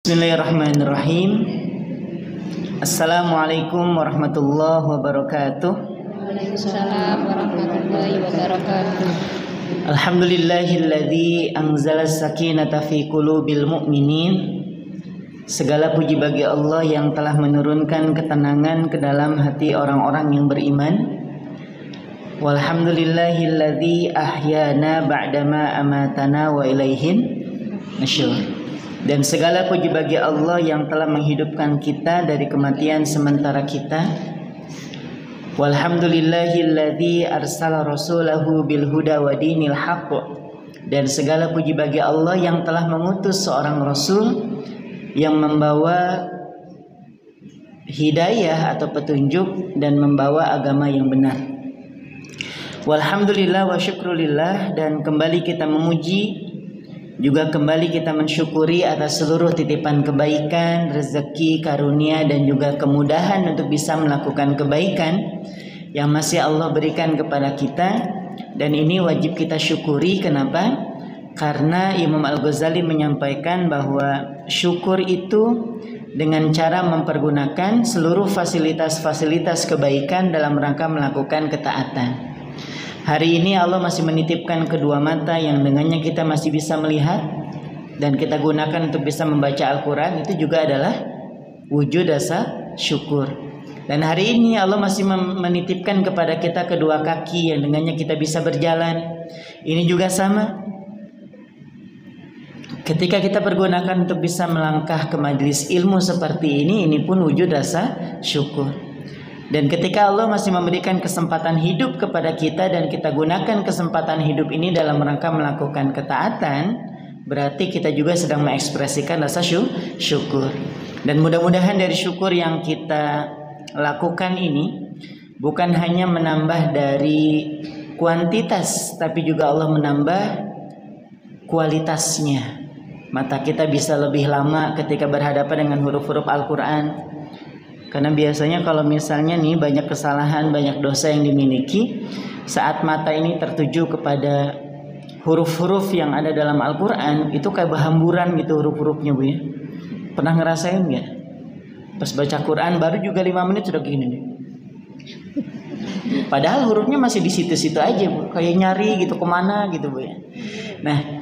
Bismillahirrahmanirrahim. Assalamualaikum warahmatullahi wabarakatuh. Waalaikumsalam warahmatullahi wabarakatuh. Alhamdulillahilladzi anzala sakinata fi qulubil mu'minin. Segala puji bagi Allah yang telah menurunkan ketenangan ke dalam hati orang-orang yang beriman. Walhamdulillahilladzi ahyana ba'dama amatana wa ilaihin nusyur. Dan segala puji bagi Allah yang telah menghidupkan kita dari kematian sementara kita. Walhamdulillahilladzi arsala rasulahu bil huda wa dinil haqq. Dan segala puji bagi Allah yang telah mengutus seorang rasul yang membawa hidayah atau petunjuk dan membawa agama yang benar. Walhamdulillah wa syukrulillah. Dan kembali kita memuji, juga kembali kita mensyukuri atas seluruh titipan kebaikan, rezeki, karunia dan juga kemudahan untuk bisa melakukan kebaikan yang masih Allah berikan kepada kita. Dan ini wajib kita syukuri. Kenapa? Karena Imam Al-Ghazali menyampaikan bahwa syukur itu dengan cara mempergunakan seluruh fasilitas-fasilitas kebaikan dalam rangka melakukan ketaatan. Hari ini Allah masih menitipkan kedua mata yang dengannya kita masih bisa melihat dan kita gunakan untuk bisa membaca Al-Quran. Itu juga adalah wujud rasa syukur. Dan hari ini Allah masih menitipkan kepada kita kedua kaki yang dengannya kita bisa berjalan. Ini juga sama. Ketika kita pergunakan untuk bisa melangkah ke majelis ilmu seperti ini pun wujud rasa syukur. Dan ketika Allah masih memberikan kesempatan hidup kepada kita dan kita gunakan kesempatan hidup ini dalam rangka melakukan ketaatan, berarti kita juga sedang mengekspresikan rasa syukur. Dan mudah-mudahan dari syukur yang kita lakukan ini bukan hanya menambah dari kuantitas, tapi juga Allah menambah kualitasnya. Mata kita bisa lebih lama ketika berhadapan dengan huruf-huruf Al-Quran. Karena biasanya kalau misalnya nih banyak kesalahan, banyak dosa yang dimiliki, saat mata ini tertuju kepada huruf-huruf yang ada dalam Al-Quran, itu kayak berhamburan gitu huruf-hurufnya, Bu ya. Pernah ngerasain nggak? Pas baca Quran baru juga 5 menit sudah gini nih. Padahal hurufnya masih di situ-situ aja, Bu. Kayak nyari gitu kemana gitu, Bu ya. Nah,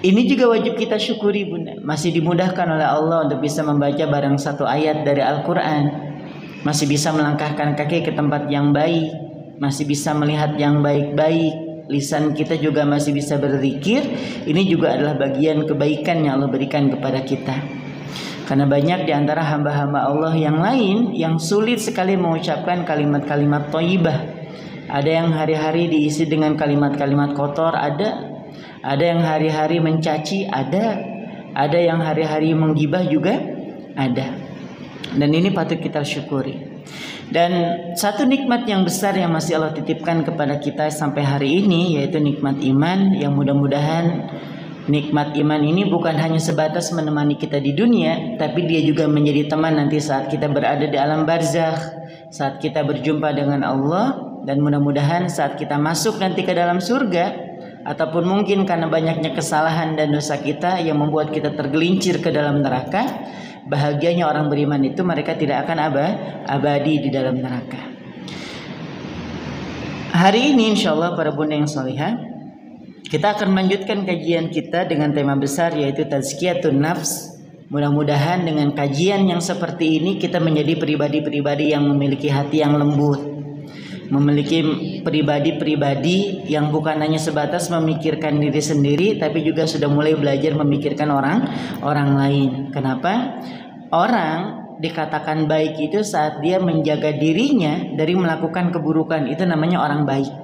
ini juga wajib kita syukuri, Bunda. Masih dimudahkan oleh Allah untuk bisa membaca barang satu ayat dari Al-Quran. Masih bisa melangkahkan kaki ke tempat yang baik. Masih bisa melihat yang baik-baik. Lisan kita juga masih bisa berzikir. Ini juga adalah bagian kebaikan yang Allah berikan kepada kita. Karena banyak di antara hamba-hamba Allah yang lain yang sulit sekali mengucapkan kalimat-kalimat thayyibah. Ada yang hari-hari diisi dengan kalimat-kalimat kotor, ada yang hari-hari mencaci, ada yang hari-hari menggibah juga ada. Dan ini patut kita syukuri. Dan satu nikmat yang besar yang masih Allah titipkan kepada kita sampai hari ini, yaitu nikmat iman, yang mudah-mudahan nikmat iman ini bukan hanya sebatas menemani kita di dunia, tapi dia juga menjadi teman nanti saat kita berada di alam barzakh, saat kita berjumpa dengan Allah, dan mudah-mudahan saat kita masuk nanti ke dalam surga, ataupun mungkin karena banyaknya kesalahan dan dosa kita yang membuat kita tergelincir ke dalam neraka, bahagianya orang beriman itu mereka tidak akan abadi di dalam neraka. Hari ini insyaallah para bunda yang salihah, kita akan melanjutkan kajian kita dengan tema besar yaitu tazkiyatun nafs. Mudah-mudahan dengan kajian yang seperti ini kita menjadi pribadi-pribadi yang memiliki hati yang lembut, memiliki pribadi-pribadi yang bukan hanya sebatas memikirkan diri sendiri, tapi juga sudah mulai belajar memikirkan orang lain. Kenapa? Orang dikatakan baik itu saat dia menjaga dirinya dari melakukan keburukan, itu namanya orang baik.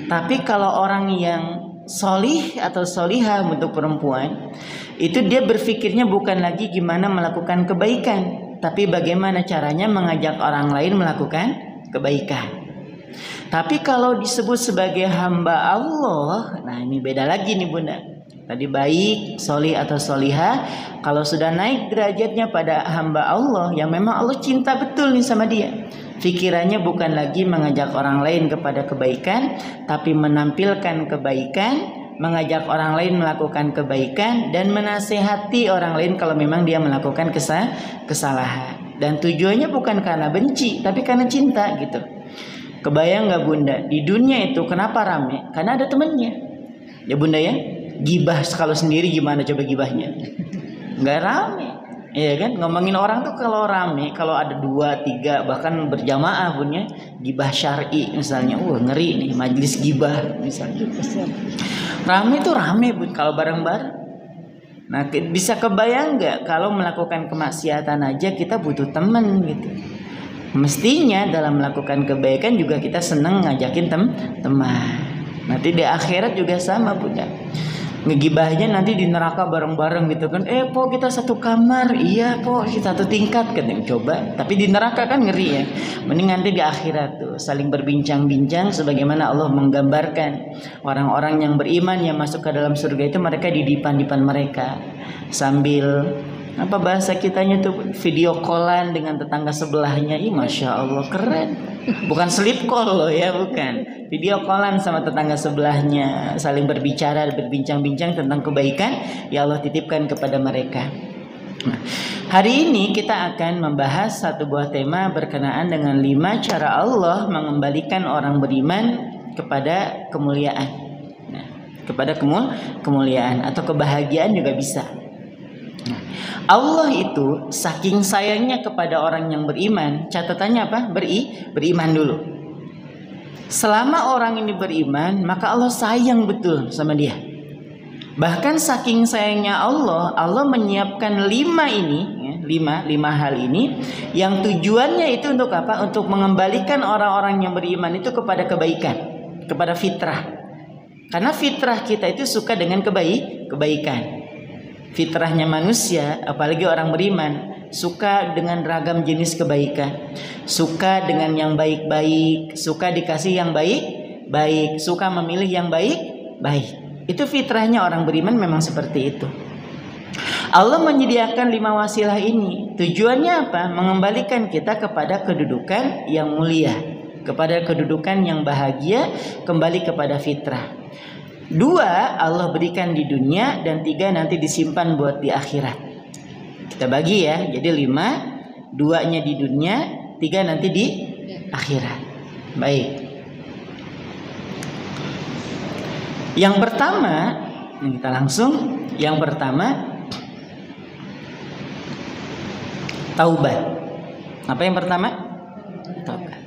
Tapi kalau orang yang solih atau solihah untuk perempuan, itu dia berpikirnya bukan lagi gimana melakukan kebaikan, tapi bagaimana caranya mengajak orang lain melakukan kebaikan. Tapi kalau disebut sebagai hamba Allah, nah ini beda lagi nih Bunda. Tadi baik, solih atau solihah. Kalau sudah naik derajatnya pada hamba Allah, yang memang Allah cinta betul nih sama dia, pikirannya bukan lagi mengajak orang lain kepada kebaikan, tapi menampilkan kebaikan mengajak orang lain melakukan kebaikan, dan menasehati orang lain kalau memang dia melakukan kesalahan. Dan tujuannya bukan karena benci, tapi karena cinta gitu. Kebayang nggak Bunda, di dunia itu kenapa rame? Karena ada temennya. Ya Bunda ya, gibah kalau sendiri gimana coba gibahnya? Nggak rame. Iya kan, ngomongin orang tuh kalau rame, kalau ada 2, 3 bahkan berjamaah punya gibah syar'i misalnya, ngeri nih majelis gibah misalnya. Rame tuh rame Bun kalau bareng-bareng. Nah bisa kebayang nggak kalau melakukan kemaksiatan aja kita butuh teman gitu. Mestinya dalam melakukan kebaikan juga kita seneng ngajakin teman. Nanti di akhirat juga sama Bunda. Ngegibahnya nanti di neraka bareng-bareng gitu kan. Po kita satu kamar. Iya po kita satu tingkat kan. Coba. Tapi di neraka kan ngeri ya. Mending nanti di akhirat tuh saling berbincang-bincang. Sebagaimana Allah menggambarkan orang-orang yang beriman yang masuk ke dalam surga itu mereka di dipan-dipan mereka. Sambil apa bahasa kitanya tuh, video callan dengan tetangga sebelahnya. Masya Allah keren. Bukan sleep call loh ya, bukan. Video callan sama tetangga sebelahnya, saling berbicara, berbincang-bincang tentang kebaikan ya Allah titipkan kepada mereka. Nah, hari ini kita akan membahas satu buah tema berkenaan dengan 5 cara Allah mengembalikan orang beriman kepada kemuliaan. Nah, kepada kemuliaan atau kebahagiaan juga bisa. Allah itu saking sayangnya kepada orang yang beriman, catatannya apa? Beriman dulu. Selama orang ini beriman, maka Allah sayang betul sama dia. Bahkan saking sayangnya Allah menyiapkan 5 ini, ya, 5 hal ini, yang tujuannya itu untuk apa? Untuk mengembalikan orang-orang yang beriman itu kepada kebaikan, kepada fitrah. Karena fitrah kita itu suka dengan kebaikan. Fitrahnya manusia, apalagi orang beriman, suka dengan ragam jenis kebaikan, suka dengan yang baik-baik, suka dikasih yang baik-baik, suka memilih yang baik-baik. Itu fitrahnya orang beriman memang seperti itu. Allah menyediakan 5 wasilah ini. Tujuannya apa? Mengembalikan kita kepada kedudukan yang mulia, kepada kedudukan yang bahagia, kembali kepada fitrah. 2 Allah berikan di dunia, dan 3 nanti disimpan buat di akhirat. Kita bagi ya, jadi 5, 2-nya di dunia, 3 nanti di akhirat. Baik. Yang pertama, kita langsung. Yang pertama, taubat. Apa yang pertama? Taubat.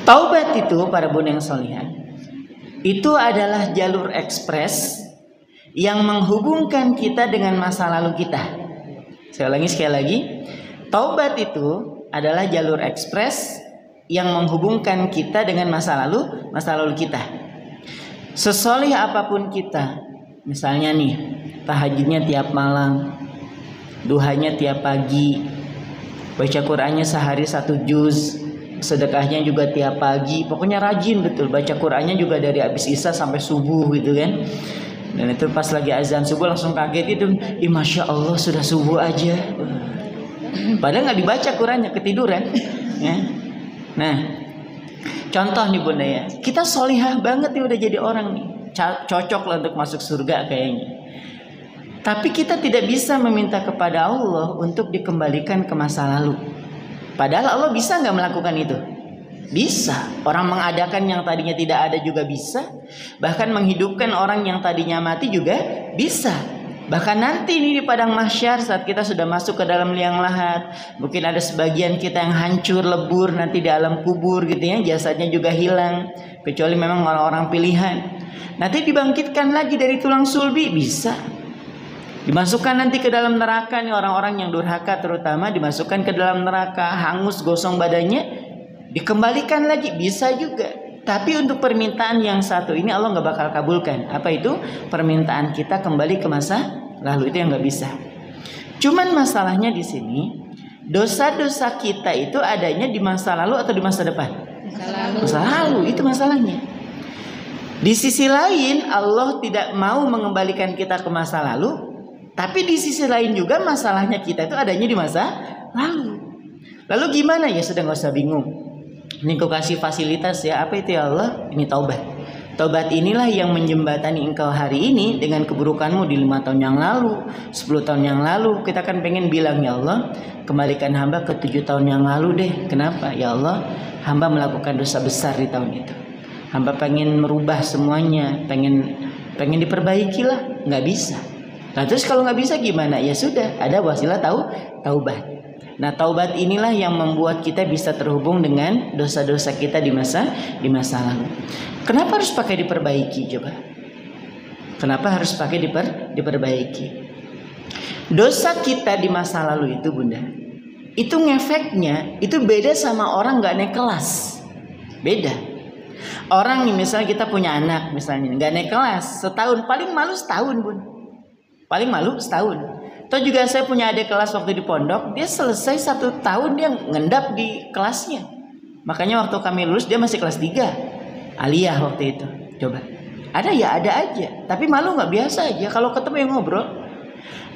Taubat itu para bunda yang solihah, itu adalah jalur ekspres yang menghubungkan kita dengan masa lalu kita. Sekali lagi, taubat itu adalah jalur ekspres yang menghubungkan kita dengan masa lalu kita. Sesolih apapun kita, misalnya nih, tahajudnya tiap malam, duhanya tiap pagi, baca Qur'annya sehari 1 juz, sedekahnya juga tiap pagi, pokoknya rajin betul. Baca Qur'annya juga dari habis isya sampai subuh gitu kan. Dan itu pas lagi azan subuh langsung kaget itu, Masya Allah sudah subuh aja. Padahal nggak dibaca Qur'annya, ketiduran. Ya. Nah, contoh nih bunda ya, kita solihah banget nih udah jadi orang nih, cocok lah untuk masuk surga kayaknya. Tapi kita tidak bisa meminta kepada Allah untuk dikembalikan ke masa lalu. Padahal Allah bisa nggak melakukan itu? Bisa. Orang mengadakan yang tadinya tidak ada juga bisa. Bahkan menghidupkan orang yang tadinya mati juga bisa. Bahkan nanti ini di padang mahsyar saat kita sudah masuk ke dalam liang lahat, mungkin ada sebagian kita yang hancur lebur nanti di alam kubur gitu ya, jasadnya juga hilang, kecuali memang orang-orang pilihan. Nanti dibangkitkan lagi dari tulang sulbi, bisa. Dimasukkan nanti ke dalam neraka nih, orang-orang yang durhaka terutama dimasukkan ke dalam neraka, hangus gosong badannya, dikembalikan lagi, bisa juga. Tapi untuk permintaan yang satu ini Allah nggak bakal kabulkan. Apa itu? Permintaan kita kembali ke masa lalu, itu yang nggak bisa. Cuman masalahnya di sini, dosa-dosa kita itu adanya di masa lalu atau di masa depan? Masa lalu, itu masalahnya. Di sisi lain Allah tidak mau mengembalikan kita ke masa lalu, tapi di sisi lain juga masalahnya kita itu adanya di masa Lalu. Lalu gimana? Ya sudah, nggak usah bingung. Ini kau kasih fasilitas ya. Apa itu ya Allah? Ini taubat. Taubat inilah yang menjembatani engkau hari ini dengan keburukanmu di 5 tahun yang lalu, 10 tahun yang lalu. Kita kan pengen bilang, ya Allah, kembalikan hamba ke 7 tahun yang lalu deh. Kenapa? Ya Allah, hamba melakukan dosa besar di tahun itu. Hamba pengen merubah semuanya, pengen diperbaiki lah, nggak bisa. Nah terus kalau nggak bisa gimana? Ya sudah, ada wasilah taubat. Nah taubat inilah yang membuat kita bisa terhubung dengan dosa-dosa kita di masa lalu. Kenapa harus pakai diperbaiki coba? Kenapa harus pakai diperbaiki? Dosa kita di masa lalu itu bunda, itu ngefeknya itu beda sama orang nggak naik kelas. Beda. Orang misalnya kita punya anak misalnya nggak naik kelas setahun, paling malu setahun bun. Paling malu setahun. Atau juga saya punya adik kelas waktu di pondok, dia selesai 1 tahun dia ngendap di kelasnya. Makanya waktu kami lulus dia masih kelas 3 aliyah waktu itu. Coba. Ada ya ada aja. Tapi malu nggak, biasa aja. Kalau ketemu yang ngobrol.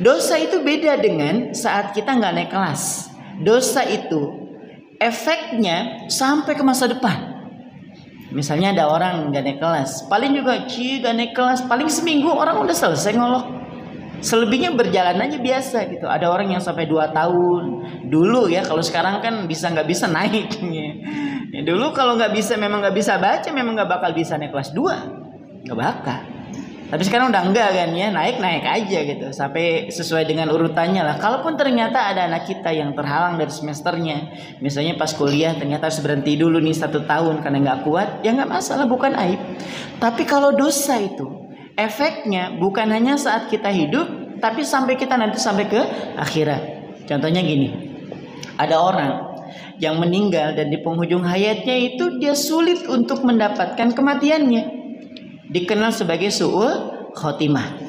Dosa itu beda dengan saat kita nggak naik kelas. Dosa itu efeknya sampai ke masa depan. Misalnya ada orang nggak naik kelas, paling juga nggak naik kelas, paling seminggu orang udah selesai ngolok. Selebihnya berjalan aja biasa gitu. Ada orang yang sampai 2 tahun dulu ya. Kalau sekarang kan bisa nggak bisa naik. Ya, dulu kalau memang nggak bisa baca, memang nggak bakal bisa naik kelas 2, nggak bakal. Tapi sekarang udah enggak kan ya, naik aja gitu sampai sesuai dengan urutannya lah. Kalaupun ternyata ada anak kita yang terhalang dari semesternya, misalnya pas kuliah ternyata harus berhenti dulu nih 1 tahun karena nggak kuat, ya nggak masalah, bukan aib. Tapi kalau dosa itu efeknya bukan hanya saat kita hidup, tapi sampai kita nanti sampai ke akhirat. Contohnya gini, ada orang yang meninggal dan di penghujung hayatnya itu dia sulit untuk mendapatkan kematiannya, dikenal sebagai su'ul khotimah.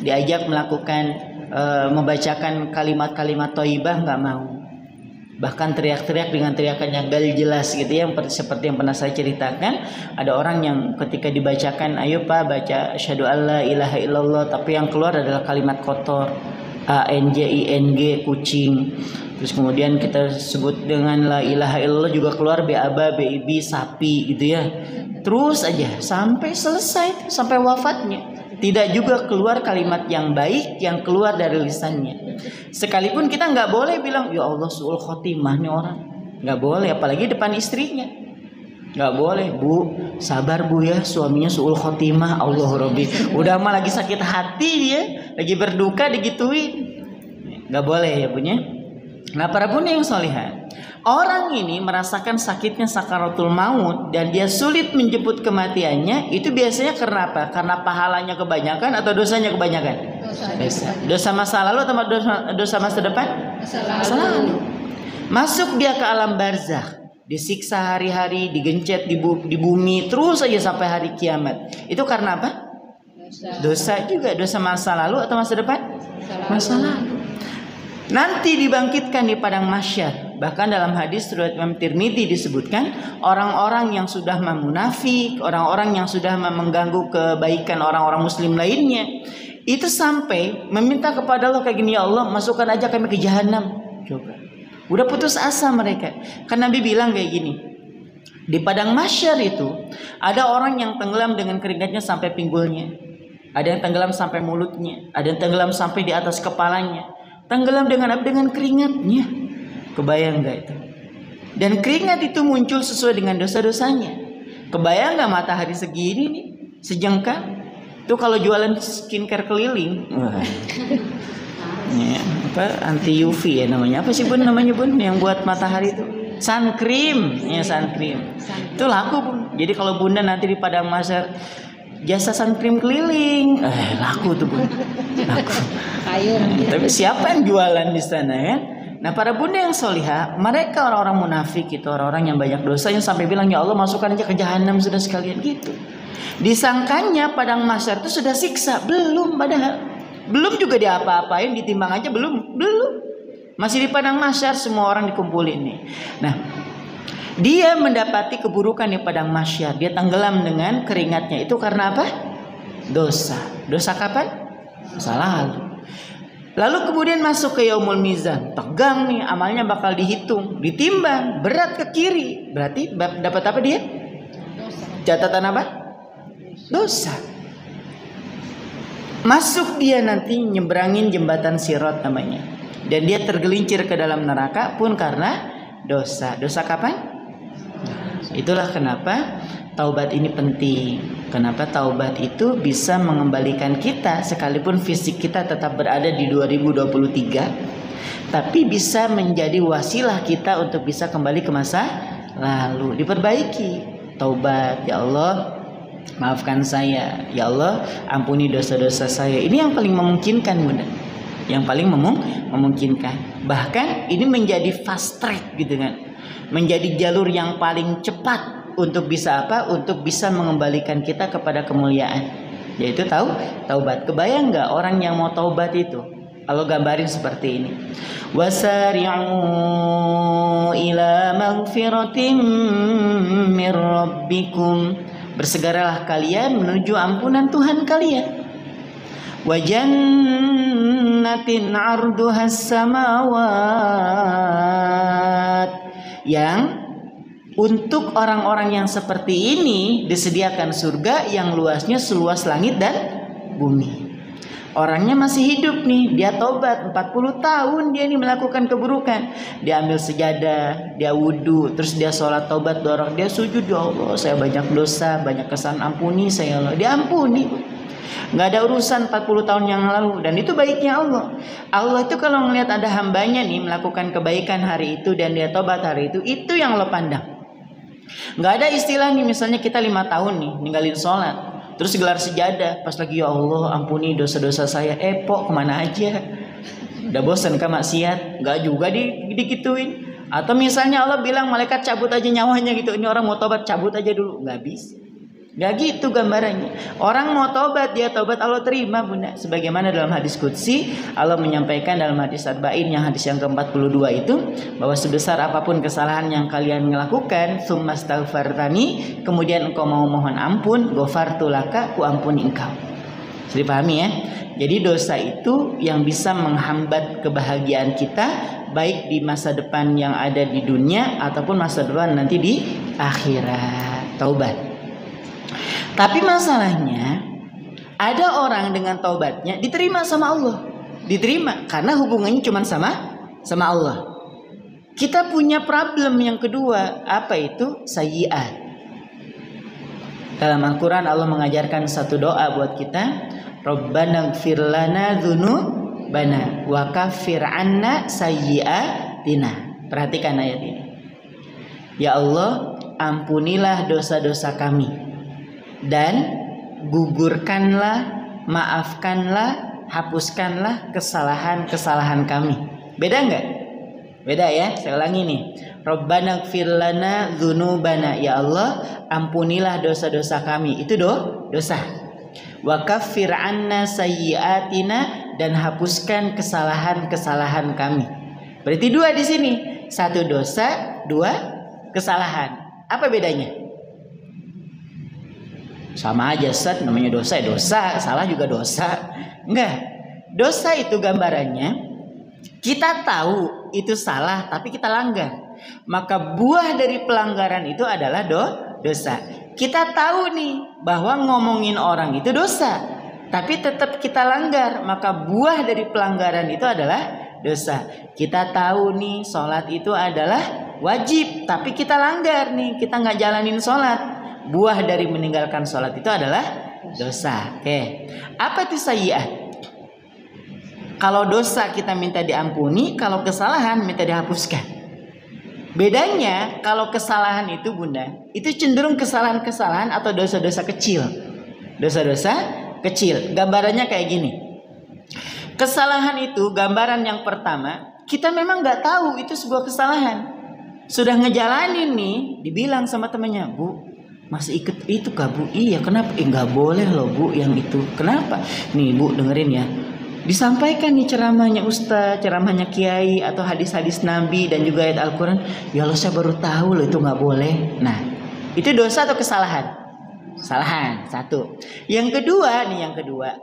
Diajak melakukan membacakan kalimat-kalimat thayyibah nggak mau, bahkan teriak-teriak dengan teriakan yang gak jelas gitu ya, seperti yang pernah saya ceritakan. Ada orang yang ketika dibacakan, ayo pak baca asyhadu alla ilaha illallah, tapi yang keluar adalah kalimat kotor, ANJING, kucing. Terus kemudian kita sebut dengan la ilaha illallah juga keluar BABA, BIB, sapi gitu ya. Terus aja sampai selesai, sampai wafatnya. Tidak juga keluar kalimat yang baik yang keluar dari lisannya. Sekalipun kita nggak boleh bilang ya Allah su'ul khotimah nih orang, nggak boleh, apalagi depan istrinya. Nggak boleh, bu sabar bu ya, suaminya su'ul khotimah, Allah Rabbi. Udah mah lagi sakit hati dia, lagi berduka digituin. Nggak boleh ya punya. Nah para bunda yang solihah, orang ini merasakan sakitnya sakaratul maut dan dia sulit menjemput kematiannya, itu biasanya karena apa? Karena pahalanya kebanyakan atau dosanya kebanyakan? Dosa masa lalu atau dosa masa depan? Masa lalu. Masuk dia ke alam barzakh, disiksa hari-hari, digencet di bumi terus aja sampai hari kiamat. Itu karena apa? Dosa juga. Dosa masa lalu atau masa depan? Masa lalu. Nanti dibangkitkan di padang mahsyar. Bahkan dalam hadis riwayat Imam Tirmidzi disebutkan, orang-orang yang sudah munafik, orang-orang yang sudah mengganggu kebaikan orang-orang muslim lainnya, itu sampai meminta kepada Allah kayak gini, ya Allah masukkan aja kami ke jahanam. Coba. Udah putus asa mereka. Kan Nabi bilang kayak gini, di padang mahsyar itu ada orang yang tenggelam dengan keringatnya sampai pinggulnya, ada yang tenggelam sampai mulutnya, ada yang tenggelam sampai di atas kepalanya. Tenggelam dengan keringatnya. Kebayang gak itu? Dan keringat itu muncul sesuai dengan dosa-dosanya. Kebayang gak matahari segini nih, sejengkal? Itu kalau jualan skincare keliling. Ya, apa anti UV ya namanya. Apa sih bun namanya bun yang buat matahari itu? Sun cream. Ya sun cream. Itu laku bun. Jadi kalau bunda nanti di padang mahsyar jasa sun cream keliling, laku tuh bun. Laku. Tapi siapa yang jualan di sana ya? Nah para bunda yang solihah, mereka orang-orang munafik itu, orang-orang yang banyak dosa yang sampai bilang ya Allah masukkan aja ke jahanam sudah sekalian gitu. Disangkanya padang mahsyar itu sudah siksa, belum, padahal belum juga diapa-apain, ditimbang aja belum, masih di padang mahsyar semua orang dikumpulin nih. Nah dia mendapati keburukan di padang mahsyar, dia tenggelam dengan keringatnya, itu karena apa? Dosa kapan? Masa lalu. Lalu kemudian masuk ke yaumul mizan, tegang nih, amalnya bakal dihitung, ditimbang, berat ke kiri. Berarti dapat apa dia? Catatan apa? Dosa. Masuk dia nanti nyebrangin jembatan Sirat namanya. Dan dia tergelincir ke dalam neraka pun karena dosa. Dosa kapan? Itulah kenapa taubat ini penting. Kenapa taubat itu bisa mengembalikan kita sekalipun fisik kita tetap berada di 2023, tapi bisa menjadi wasilah kita untuk bisa kembali ke masa lalu. Diperbaiki. Taubat, ya Allah, maafkan saya. Ya Allah, ampuni dosa-dosa saya. Ini yang paling memungkinkan, Bunda. Yang paling memungkinkan. Bahkan ini menjadi fast track gitu kan. Menjadi jalur yang paling cepat untuk bisa apa? Untuk bisa mengembalikan kita kepada kemuliaan. Yaitu taubat. Kebayang nggak orang yang mau taubat itu? Allah gambarin seperti ini. Wasari'u ila maghfiratin mir rabbikum. Bersegeralah kalian menuju ampunan Tuhan kalian. Wa jannatin 'arduhas samawat. Yang untuk orang-orang yang seperti ini disediakan surga yang luasnya seluas langit dan bumi. Orangnya masih hidup nih, dia tobat 40 tahun dia nih melakukan keburukan. Dia ambil sejadah, dia wudhu, terus dia sholat tobat dorong, dia sujud, ya Allah saya banyak dosa, banyak kesalahan, ampuni saya Allah. Dia ampuni. Nggak ada urusan 40 tahun yang lalu. Dan itu baiknya Allah. Allah itu kalau ngelihat ada hambanya nih melakukan kebaikan hari itu dan dia tobat hari itu yang Allah pandang. Nggak ada istilah nih misalnya kita 5 tahun nih ninggalin sholat, terus gelar sejadah, pas lagi ya Allah ampuni dosa-dosa saya, pok kemana aja, udah bosan ke maksiat, nggak juga dikituin. Atau misalnya Allah bilang malaikat cabut aja nyawanya gitu, ini orang mau tobat cabut aja dulu, nggak bisa. Nggak gitu gambarannya. Orang mau tobat, dia tobat Allah terima, Bunda. Sebagaimana dalam hadis qudsi Allah menyampaikan dalam hadis Arba'in yang hadis yang ke-42 itu, bahwa sebesar apapun kesalahan yang kalian lakukan, tsummastaghfartani, kemudian engkau mau mohon ampun, ghafartu laka, ku ampuni engkau. Jadi pahami ya. Jadi dosa itu yang bisa menghambat kebahagiaan kita, baik di masa depan yang ada di dunia ataupun masa depan nanti di akhirat. Taubat. Tapi masalahnya ada orang dengan taubatnya diterima sama Allah. Diterima karena hubungannya cuma sama Allah. Kita punya problem yang kedua, apa itu? Sayyi'at. Dalam Al-Quran Allah mengajarkan satu doa buat kita, Rabbana ighfir lana dzunubana wa kaffir 'anna sayyi'atina. Perhatikan ayat ini. Ya Allah, ampunilah dosa-dosa kami dan gugurkanlah, maafkanlah, hapuskanlah kesalahan-kesalahan kami. Beda enggak? Beda ya. Saya ulangi nih. Rabbana ighfir lana dzunubana. Ya Allah, ampunilah dosa-dosa kami. Itu dosa. Wa kaffir 'anna sayyi'atina, dan hapuskan kesalahan-kesalahan kami. Berarti dua di sini. Satu dosa, dua kesalahan. Apa bedanya? Sama aja, Ustaz, namanya dosa ya dosa, salah juga dosa. Enggak. Dosa itu gambarannya kita tahu itu salah tapi kita langgar. Maka buah dari pelanggaran itu adalah dosa. Kita tahu nih bahwa ngomongin orang itu dosa, tapi tetap kita langgar, maka buah dari pelanggaran itu adalah dosa. Kita tahu nih sholat itu adalah wajib, tapi kita langgar nih, kita nggak jalanin sholat. Buah dari meninggalkan sholat itu adalah dosa. Oke. Apa itu sayyi'ah? Kalau dosa kita minta diampuni, kalau kesalahan minta dihapuskan. Bedanya kalau kesalahan itu, Bunda, itu cenderung kesalahan-kesalahan atau dosa-dosa kecil. Dosa-dosa kecil. Gambarannya kayak gini. Kesalahan itu, gambaran yang pertama, kita memang nggak tahu itu sebuah kesalahan. Sudah ngejalanin nih, dibilang sama temannya, Bu, masih ikut itu kah Bu? Iya, kenapa? Nggak boleh loh Bu yang itu. Kenapa? Nih Bu, dengerin ya. Disampaikan nih ceramahnya Ustaz, ceramahnya Kiai, atau hadis-hadis Nabi dan juga ayat Al-Quran. Ya Allah, saya baru tahu loh itu nggak boleh. Nah, itu dosa atau kesalahan? Kesalahan, satu. Yang kedua,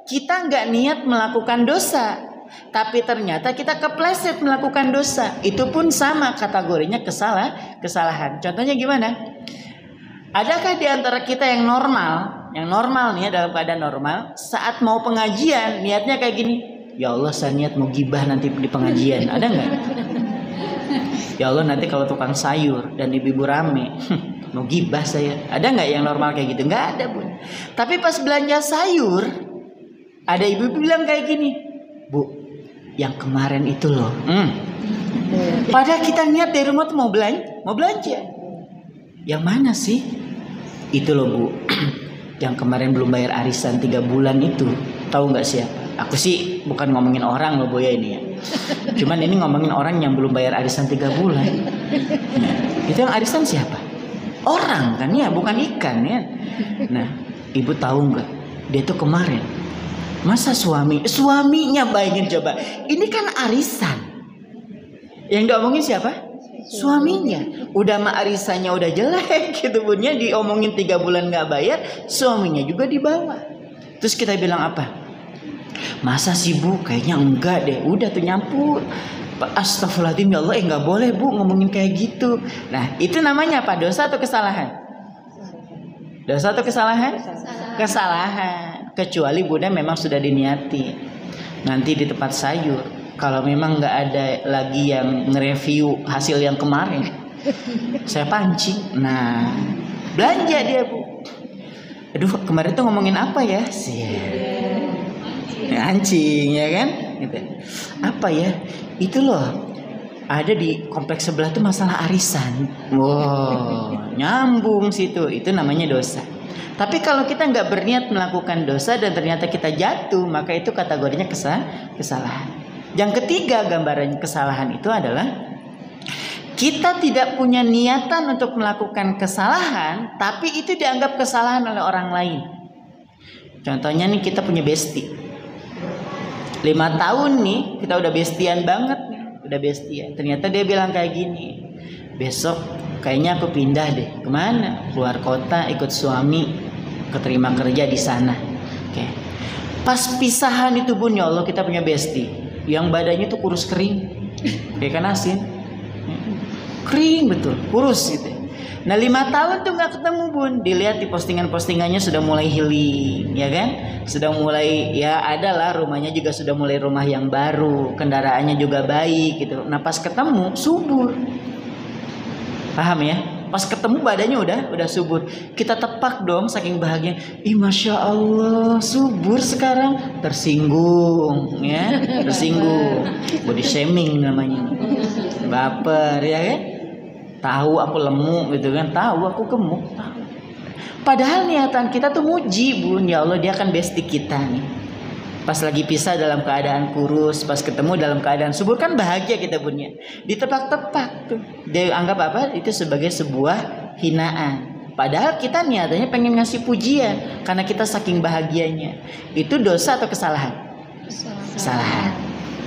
kita nggak niat melakukan dosa. tapi ternyata kita kepleset melakukan dosa, itu pun sama kategorinya kesalahan. Contohnya gimana? Adakah di antara kita yang normal nih dalam keadaan normal, saat mau pengajian niatnya kayak gini, ya Allah saya niat mau gibah nanti di pengajian, ada nggak? Ya Allah nanti kalau tukang sayur dan ibu-ibu rame, mau gibah saya, ada nggak yang normal kayak gitu? Nggak ada, Bun. Tapi pas belanja sayur, ada ibu-ibu bilang kayak gini, Bu, yang kemarin itu loh. Padahal kita niat dari rumah tuh mau belanja. Yang mana sih? Itu loh, Bu. Yang kemarin belum bayar arisan 3 bulan itu. Tahu nggak siapa? Aku sih bukan ngomongin orang loh, Boya ini ya. Cuman ini ngomongin orang yang belum bayar arisan 3 bulan. Itu yang arisan siapa? Orang kan ya, bukan ikan ya. Nah, ibu tahu nggak? Dia tuh kemarin, masa suaminya, bayangin coba. Ini kan arisan. Yang diomongin siapa? Suaminya. Udah mah arisannya udah jelek gitu, Bunnya, diomongin 3 bulan nggak bayar, suaminya juga dibawa. Terus kita bilang apa? Masa sih Bu? Kayaknya enggak deh. Udah tuh nyampur. Astagfirullahaladzim, ya Allah, nggak boleh Bu ngomongin kayak gitu. Nah, itu namanya apa? Dosa atau kesalahan? Dosa atau kesalahan? Kesalahan. Kecuali Bunda memang sudah diniati. Nanti di tempat sayur, kalau memang nggak ada lagi yang nge-review hasil yang kemarin, saya pancing. Nah, belanja dia Bu. Aduh, kemarin tuh ngomongin apa ya? Anjing ya kan? Gitu. Apa ya? Itu loh. Ada di kompleks sebelah tuh masalah arisan. Wow, nyambung situ. Itu namanya dosa. Tapi kalau kita nggak berniat melakukan dosa dan ternyata kita jatuh, maka itu kategorinya kesalahan. Yang ketiga gambaran kesalahan itu adalah kita tidak punya niatan untuk melakukan kesalahan, tapi itu dianggap kesalahan oleh orang lain. Contohnya nih, kita punya bestie. 5 tahun nih kita udah bestian banget nih, udah bestian. Ternyata dia bilang kayak gini, besok kayaknya aku pindah deh. Kemana? Keluar kota, ikut suami, keterima kerja di sana. Oke. Pas pisahan itu Bun, ya Allah, kita punya bestie yang badannya tuh kurus kering, kayak ikan asin, kering betul, kurus gitu. Nah 5 tahun tuh nggak ketemu Bun. Dilihat di postingannya sudah mulai healing, ya kan? Sudah mulai, ya adalah rumahnya juga sudah mulai rumah yang baru, kendaraannya juga baik gitu. Nah pas ketemu subur, paham ya? Pas ketemu badannya udah subur. Kita tepak dong saking bahagia. Ih Masya Allah, subur sekarang. Tersinggung ya, tersinggung. Body shaming namanya. Baper ya kan? Tahu aku lemu gitu kan, tahu aku gemuk, tahu. Padahal niatan kita tuh muji Bun, ya Allah dia kan bestie kita nih. Pas lagi pisah dalam keadaan kurus, pas ketemu dalam keadaan subur, kan bahagia kita Bunnya. Ditepak-tepak tuh, dia anggap apa? Itu sebagai sebuah hinaan. Padahal kita niatannya pengen ngasih pujian karena kita saking bahagianya. Itu dosa atau kesalahan? Kesalahan.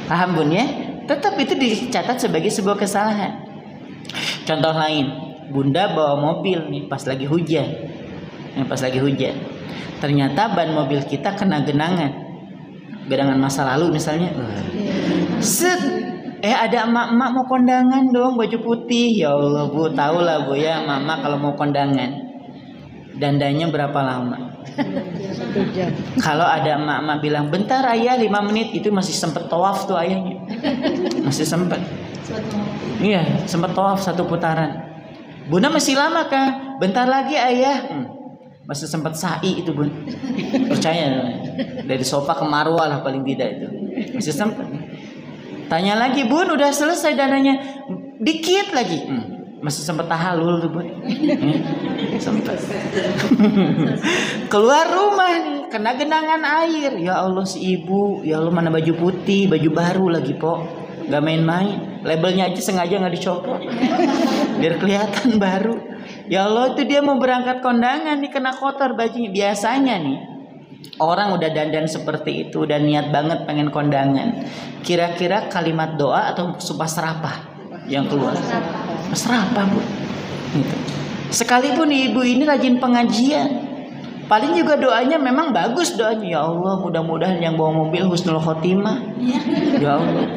Paham Bun ya? Tetap itu dicatat sebagai sebuah kesalahan. Contoh lain, Bunda bawa mobil nih pas lagi hujan. Pas lagi hujan. Ternyata ban mobil kita kena genangan masa lalu misalnya. Ada emak-emak mau kondangan dong baju putih. Ya Allah Bu, tahu lah Bu ya, emak-emak kalau mau kondangan dandannya berapa lama? Kalau ada emak-emak bilang bentar ayah 5 menit, itu masih sempet tawaf tuh ayahnya. Masih sempet. Iya, sempat tawaf 1 putaran. Bunda masih lama kah? Bentar lagi ayah. Masih sempat sa'i itu Bun. Percaya, dari sofa ke marwah lah paling tidak itu. Masih sempat. Tanya lagi Bun, udah selesai dananya? Dikit lagi. Masih sempat tahalul tuh Bun. Sempat. Keluar rumah nih, kena genangan air. Ya Allah si ibu, ya Allah mana baju putih, baju baru lagi Pok. Gak main-main, labelnya aja sengaja gak dicopot biar kelihatan baru. Ya Allah, itu dia mau berangkat kondangan nih kena kotor bajunya. Biasanya nih orang udah dandan seperti itu, udah niat banget pengen kondangan, kira-kira kalimat doa atau sumpah serapah yang keluar? Serapah Bu gitu. Sekalipun ibu ini rajin pengajian, Paling juga doanya memang bagus doanya. Ya Allah, mudah-mudahan yang bawa mobil husnul khotimah. Ya Allah.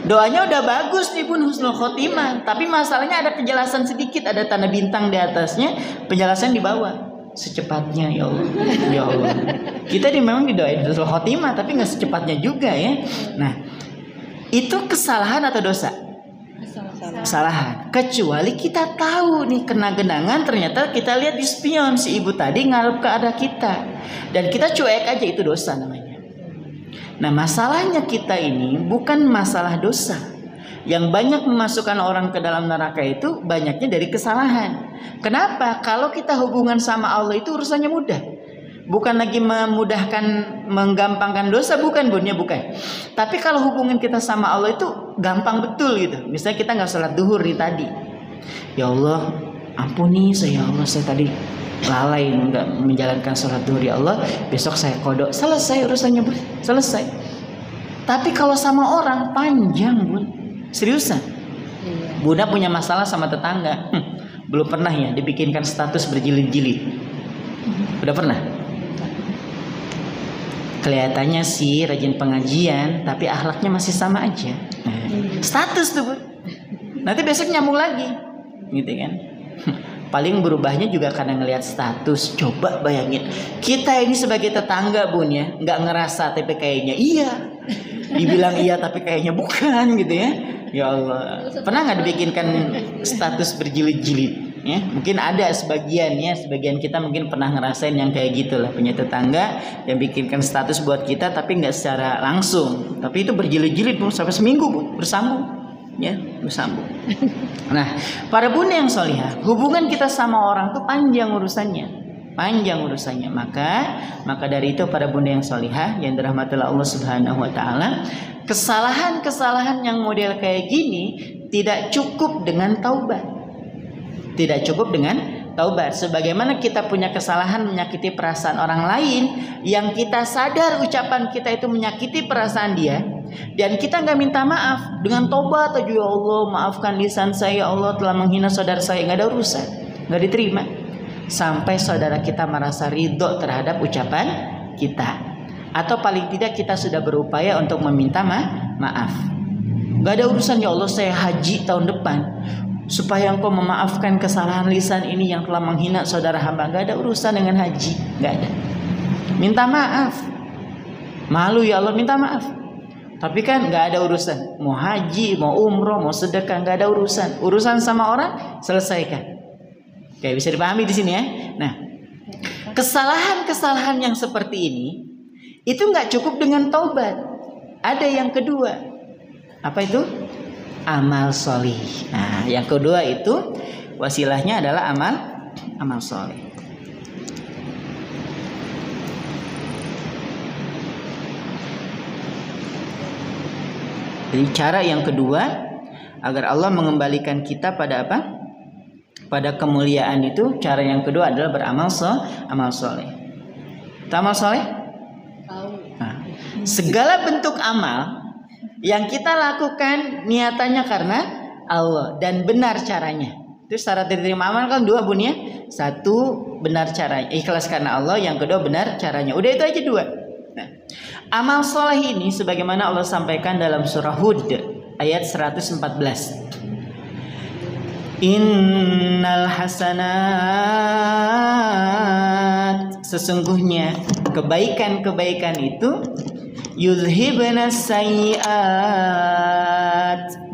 Doanya udah bagus nih Bun, husnul khotimah. Tapi masalahnya ada kejelasan sedikit, ada tanda bintang di atasnya, penjelasan di bawah. Secepatnya ya Allah. Ya Allah. Kita memang didoain husnul khotimah, tapi nggak secepatnya juga ya. Nah, itu kesalahan atau dosa? Kesalahan. Kecuali kita tahu nih kena genangan, ternyata kita lihat di spion si ibu tadi ngarep ke arah kita dan kita cuek aja, itu dosa namanya. Nah, masalahnya kita ini bukan masalah dosa. Yang banyak memasukkan orang ke dalam neraka itu banyaknya dari kesalahan. Kenapa? Kalau kita hubungan sama Allah itu urusannya mudah. Bukan lagi memudahkan, menggampangkan dosa, bukan Bun, ya bukan. Tapi kalau hubungan kita sama Allah itu gampang betul gitu. Misalnya kita nggak sholat duhur nih tadi. Ya Allah, ampuni saya, ya Allah, saya tadi lalai nggak menjalankan sholat duhur, ya Allah, besok saya kodok. Selesai urusannya Bun, selesai. Tapi kalau sama orang panjang Bun, seriusan. Bunda punya masalah sama tetangga, belum pernah ya dibikinkan status berjilid-jilid. Udah pernah? Kelihatannya sih rajin pengajian, tapi akhlaknya masih sama aja. Status tuh Bun. Nanti besok nyambung lagi, gitu kan? Paling berubahnya juga karena ngelihat status. Coba bayangin, kita ini sebagai tetangga Bun ya, nggak ngerasa tapi kayaknya iya, dibilang iya tapi kayaknya bukan gitu ya. Ya Allah, pernah nggak dibikinkan status berjilid-jilid? Ya, mungkin ada sebagian ya, sebagian kita mungkin pernah ngerasain yang kayak gitulah, punya tetangga yang bikinkan status buat kita tapi nggak secara langsung, tapi itu berjilid-jilid Bun, sampai seminggu Bun, bersambung ya, bersambung. Nah, para bunda yang solihah, hubungan kita sama orang tuh panjang urusannya, maka dari itu para bunda yang solihah yang dirahmati Allah Subhanahu wa taala, kesalahan-kesalahan yang model kayak gini tidak cukup dengan taubat. Tidak cukup dengan taubat. Sebagaimana kita punya kesalahan menyakiti perasaan orang lain, yang kita sadar ucapan kita itu menyakiti perasaan dia, dan kita nggak minta maaf dengan tobat aja, ya Allah maafkan lisan saya, Allah telah menghina saudara saya, nggak ada urusan, nggak diterima. Sampai saudara kita merasa ridho terhadap ucapan kita, atau paling tidak kita sudah berupaya untuk meminta maaf. Nggak ada urusan, ya Allah saya haji tahun depan supaya engkau memaafkan kesalahan lisan ini yang telah menghina saudara hamba. Gak ada urusan dengan haji, gak ada. Minta maaf, malu ya Allah, minta maaf. Tapi kan gak ada urusan, mau haji, mau umroh, mau sedekah, gak ada urusan. Urusan sama orang selesaikan. Oke, bisa dipahami di sini ya. Nah, kesalahan-kesalahan yang seperti ini itu gak cukup dengan taubat. Ada yang kedua, apa itu? Amal solih. Nah, yang kedua itu wasilahnya adalah amal solih. Jadi cara yang kedua agar Allah mengembalikan kita pada apa? Pada kemuliaan itu, cara yang kedua adalah beramal soleh. Amal soleh? Nah, segala bentuk amal yang kita lakukan niatannya karena Allah dan benar caranya. Itu syarat diterima amal kan dua Bun ya. Satu, benar caranya, ikhlas karena Allah. Yang kedua, benar caranya. Udah itu aja dua. Nah, amal soleh ini sebagaimana Allah sampaikan dalam surah Hud ayat 114. Innal hasanat, sesungguhnya kebaikan-kebaikan itu yuzhibna sayyiat,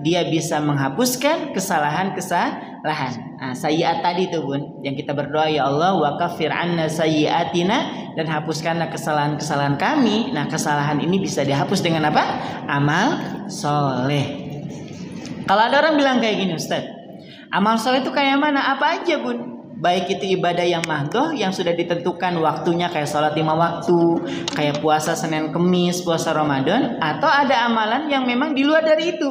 dia bisa menghapuskan kesalahan-kesalahan. Nah, sayyiat tadi tuh Bun, yang kita berdoa, ya Allah wa kaffir anna sayyiatina, dan hapuskanlah kesalahan-kesalahan kami. Nah, kesalahan ini bisa dihapus dengan apa? Amal soleh. Kalau ada orang bilang kayak gini, Ustaz, amal soleh itu kayak mana? Apa aja Bun? Baik itu ibadah yang mahdoh, yang sudah ditentukan waktunya, kayak sholat 5 waktu, kayak puasa Senin Kemis, puasa Ramadan, atau ada amalan yang memang di luar dari itu.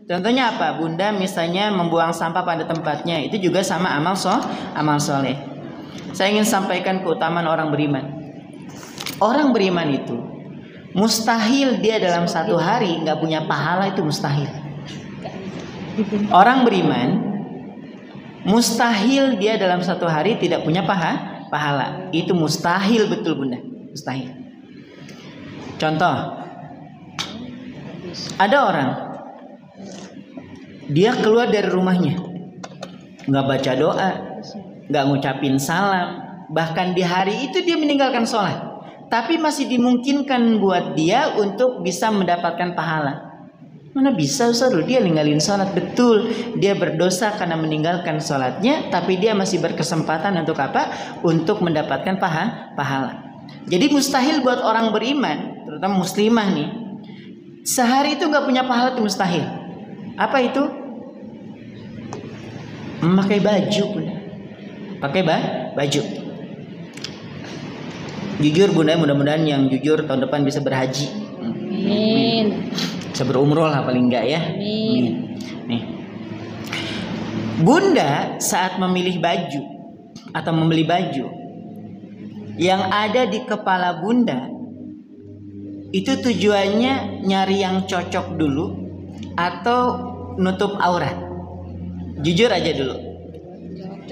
Contohnya apa? Bunda misalnya membuang sampah pada tempatnya, itu juga sama amal soleh. Saya ingin sampaikan keutamaan orang beriman. Orang beriman itu mustahil dia dalam satu hari nggak punya pahala, itu mustahil. Orang beriman mustahil dia dalam satu hari tidak punya pahala. Itu mustahil betul Bunda, mustahil. Contoh, ada orang dia keluar dari rumahnya, nggak baca doa, nggak ngucapin salam, bahkan di hari itu dia meninggalkan sholat, tapi masih dimungkinkan buat dia untuk bisa mendapatkan pahala. Mana bisa Ustaz, dia ninggalin sholat, betul, dia berdosa karena meninggalkan sholatnya, tapi dia masih berkesempatan untuk apa? Untuk mendapatkan pahala. Jadi mustahil buat orang beriman, terutama muslimah nih, sehari itu nggak punya pahala, itu mustahil. Apa itu? Memakai baju, Bunda. Pakai baju. Jujur Bunda, mudah-mudahan yang jujur tahun depan bisa berhaji. Amin. Bisa berumroh lah paling enggak ya. Amin. Nih. Bunda saat memilih baju atau membeli baju, yang ada di kepala Bunda itu tujuannya nyari yang cocok dulu atau nutup aurat? Jujur aja dulu.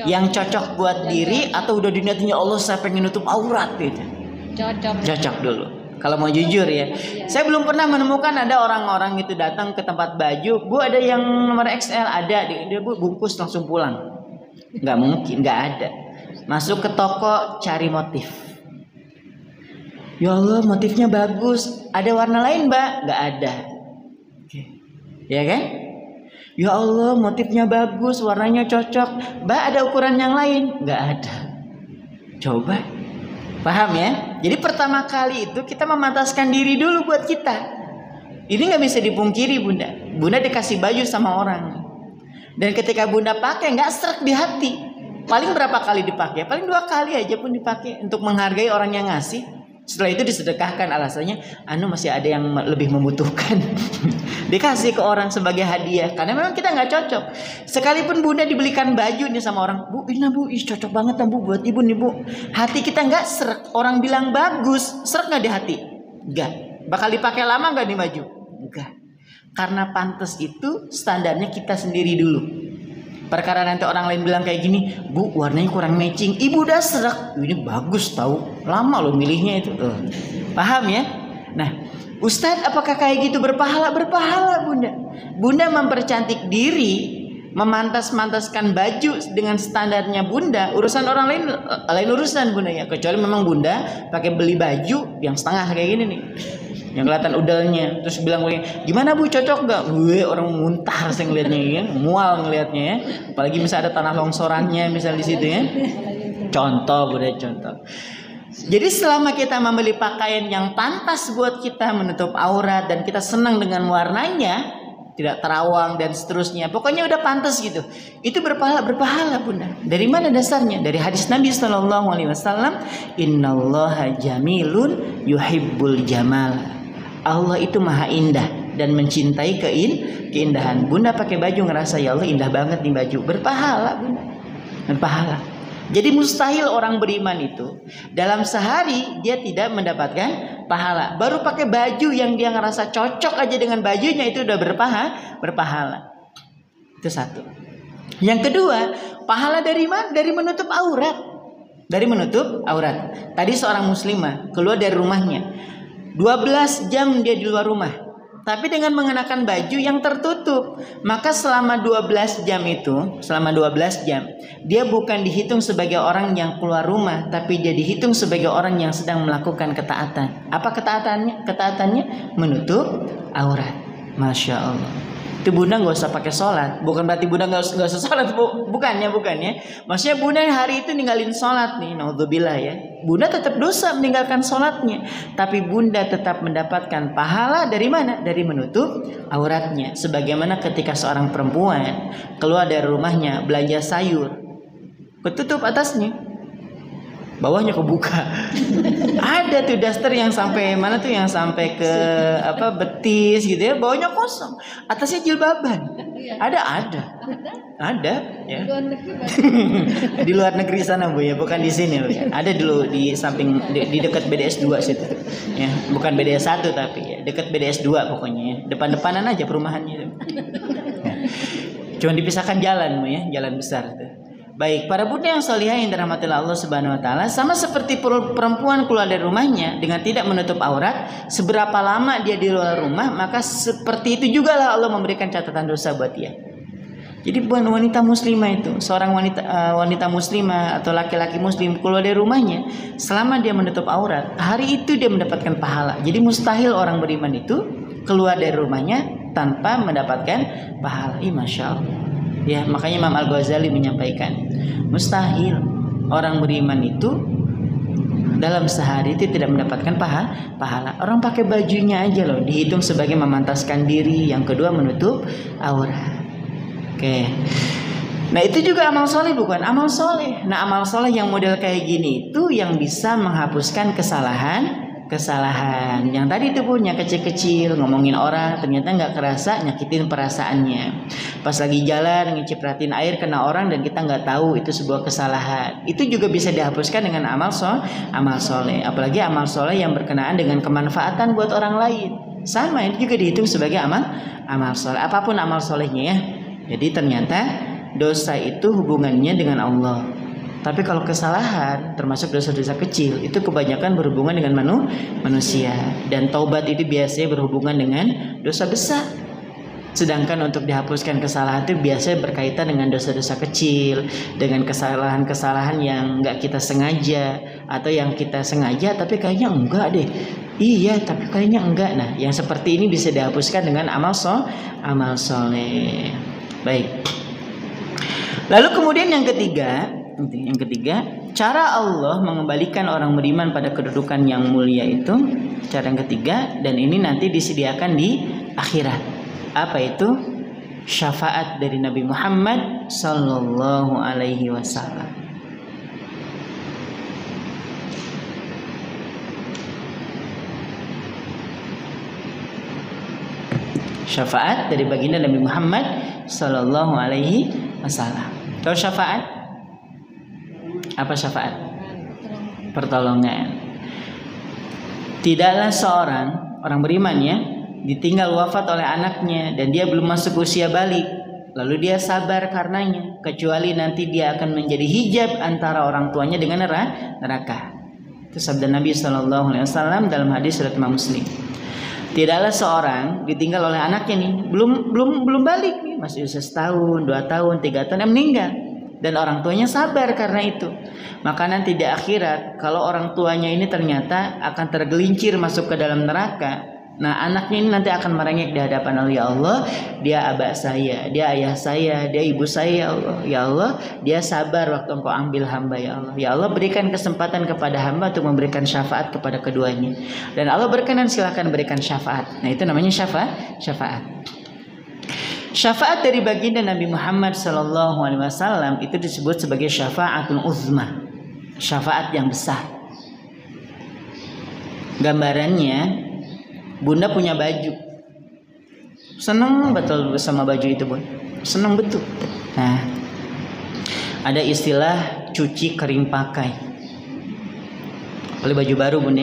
Yang cocok buat diri atau udah diniatinya Allah saya pengen nutup aurat gitu? Cocok dulu. Kalau mau jujur ya, saya belum pernah menemukan ada orang-orang itu datang ke tempat baju, Bu ada yang nomor XL, ada, dia Bu bungkus langsung pulang. Nggak mungkin, nggak ada. Masuk ke toko cari motif. Ya Allah motifnya bagus, ada warna lain Mbak? Nggak ada. Ya kan? Ya Allah motifnya bagus, warnanya cocok, Mbak ada ukuran yang lain? Nggak ada. Coba, paham ya? Jadi pertama kali itu kita memantaskan diri dulu buat kita. Ini nggak bisa dipungkiri Bunda. Bunda dikasih baju sama orang, dan ketika Bunda pakai nggak srek di hati. Paling berapa kali dipakai? Paling 2 kali aja pun dipakai untuk menghargai orang yang ngasih. Setelah itu disedekahkan, alasannya masih ada yang lebih membutuhkan. Dikasih ke orang sebagai hadiah karena memang kita nggak cocok. Sekalipun Bunda dibelikan baju nih sama orang, Bu ini Bu cocok banget Bu buat ibu nih Bu, hati kita nggak srek. Orang bilang bagus, srek nggak di hati? Nggak. Bakal dipakai lama nggak nih baju? Nggak. Karena pantas itu standarnya kita sendiri dulu. Perkara nanti orang lain bilang kayak gini, Bu warnanya kurang matching, ibu udah serak, ini bagus tahu, lama lo milihnya itu. Paham ya? Nah, Ustadz apakah kayak gitu berpahala? Berpahala Bunda. Bunda mempercantik diri, memantas-mantaskan baju dengan standarnya Bunda. Urusan orang lain urusan Bunda ya. Kecuali memang Bunda pakai beli baju yang setengah kayak gini nih, yang kelihatan udalnya, terus bilang gimana Bu cocok nggak? Orang muntah saya ngelihatnya ya, mual ngelihatnya ya. Apalagi misalnya ada tanah longsorannya misal di situ ya. Contoh Bunda, contoh. Jadi selama kita membeli pakaian yang pantas buat kita menutup aurat dan kita senang dengan warnanya, tidak terawang dan seterusnya, pokoknya udah pantas gitu, itu berpahala Bunda. Dari mana dasarnya? Dari hadis Nabi SAW, Innallaha jamilun yuhibbul jamal. Allah itu maha indah dan mencintai keindahan. Bunda pakai baju ngerasa ya Allah indah banget nih baju, berpahala Bunda, berpahala. Jadi mustahil orang beriman itu dalam sehari dia tidak mendapatkan pahala. Baru pakai baju yang dia ngerasa cocok aja dengan bajunya itu udah berpahala. Itu satu. Yang kedua, pahala dari mana? Dari menutup aurat. Dari menutup aurat. Tadi seorang muslimah keluar dari rumahnya 12 jam dia di luar rumah, tapi dengan mengenakan baju yang tertutup, maka selama 12 jam itu, selama 12 jam dia bukan dihitung sebagai orang yang keluar rumah, tapi dia dihitung sebagai orang yang sedang melakukan ketaatan. Apa ketaatannya? Ketaatannya menutup aurat. Masya Allah. Itu Bunda nggak usah pakai sholat. Bukan berarti Bunda nggak usah sholat, bukannya. Maksudnya Bunda hari itu ninggalin sholat nih, naudzubillah ya. Bunda tetap dosa meninggalkan sholatnya, tapi Bunda tetap mendapatkan pahala dari mana? Dari menutup auratnya. Sebagaimana ketika seorang perempuan keluar dari rumahnya belanja sayur, ketutup atasnya, bawahnya kebuka. Ada tuh daster yang sampai mana tuh, yang sampai ke betis gitu ya, bawahnya kosong, atasnya jilbaban. Ada ya. Di luar negeri sana Bu ya, bukan di sini Bu ya. Ada dulu di samping di dekat BDS 2 situ ya, bukan BDS 1 tapi ya dekat BDS 2 pokoknya ya. Depan-depanan aja perumahannya. Ya. Cuma dipisahkan jalan Bu ya, jalan besar tuh. Baik, para bunda yang salihah yang dirahmati Allah Subhanahu wa taala, sama seperti perempuan keluar dari rumahnya dengan tidak menutup aurat, seberapa lama dia di luar rumah, maka seperti itu juga lah Allah memberikan catatan dosa buat dia. Jadi bukan wanita muslimah itu, seorang wanita muslimah atau laki-laki muslim keluar dari rumahnya, selama dia menutup aurat, hari itu dia mendapatkan pahala. Jadi mustahil orang beriman itu keluar dari rumahnya tanpa mendapatkan pahala. Masya Allah. Ya, makanya Imam Al-Ghazali menyampaikan, mustahil orang beriman itu dalam sehari itu tidak mendapatkan pahala. Orang pakai bajunya aja loh dihitung sebagai memantaskan diri. Yang kedua menutup aurat. Oke. Nah itu juga amal soleh bukan? Amal soleh. Nah amal soleh yang model kayak gini itu yang bisa menghapuskan kesalahan yang tadi itu punya kecil-kecil, ngomongin orang ternyata nggak kerasa nyakitin perasaannya. Pas lagi jalan ngicipratin air kena orang dan kita nggak tahu itu sebuah kesalahan. Itu juga bisa dihapuskan dengan amal soleh. Apalagi amal soleh yang berkenaan dengan kemanfaatan buat orang lain. Sama itu juga dihitung sebagai amal soleh. Apapun amal solehnya ya. Jadi ternyata dosa itu hubungannya dengan Allah. Tapi kalau kesalahan termasuk dosa-dosa kecil itu kebanyakan berhubungan dengan manusia. Dan taubat itu biasanya berhubungan dengan dosa besar. Sedangkan untuk dihapuskan kesalahan itu biasanya berkaitan dengan dosa-dosa kecil, dengan kesalahan-kesalahan yang nggak kita sengaja atau yang kita sengaja tapi kayaknya enggak deh. Iya, tapi kayaknya enggak. Nah, yang seperti ini bisa dihapuskan dengan amal soleh. Baik. Lalu kemudian yang ketiga, cara Allah mengembalikan orang beriman pada kedudukan yang mulia itu, cara yang ketiga, dan ini nanti disediakan di akhirat. Apa itu? Syafaat dari Nabi Muhammad sallallahu alaihi wasallam. Syafaat dari baginda Nabi Muhammad sallallahu alaihi wasallam. Tahu syafaat? Apa syafaat? Pertolongan. Tidaklah orang beriman ya ditinggal wafat oleh anaknya dan dia belum masuk usia balik, lalu dia sabar karenanya, kecuali nanti dia akan menjadi hijab antara orang tuanya dengan neraka. Itu sabda Nabi sallallahu alaihi wasallam dalam hadis riwayat Imam Muslim. Tidaklah seorang ditinggal oleh anaknya nih, belum balik nih, masih usia setahun, 2 tahun, 3 tahun, meninggal. Dan orang tuanya sabar karena itu. Maka nanti di akhirat, kalau orang tuanya ini ternyata akan tergelincir masuk ke dalam neraka, nah anaknya ini nanti akan merengek di hadapan Allah. Ya Allah, dia abah saya, dia ayah saya, dia ibu saya ya Allah. Ya Allah, dia sabar waktu engkau ambil hamba ya Allah. Ya Allah, berikan kesempatan kepada hamba untuk memberikan syafaat kepada keduanya. Dan Allah berkenan, silakan berikan syafaat. Nah itu namanya syafaat. Syafaat dari baginda Nabi Muhammad sallallahu alaihi wasallam itu disebut sebagai syafaatul uzma. Syafaat yang besar. Gambarannya, Bunda punya baju, seneng betul sama baju itu Bun, seneng betul. Nah, ada istilah cuci kering pakai. Beli baju baru Bun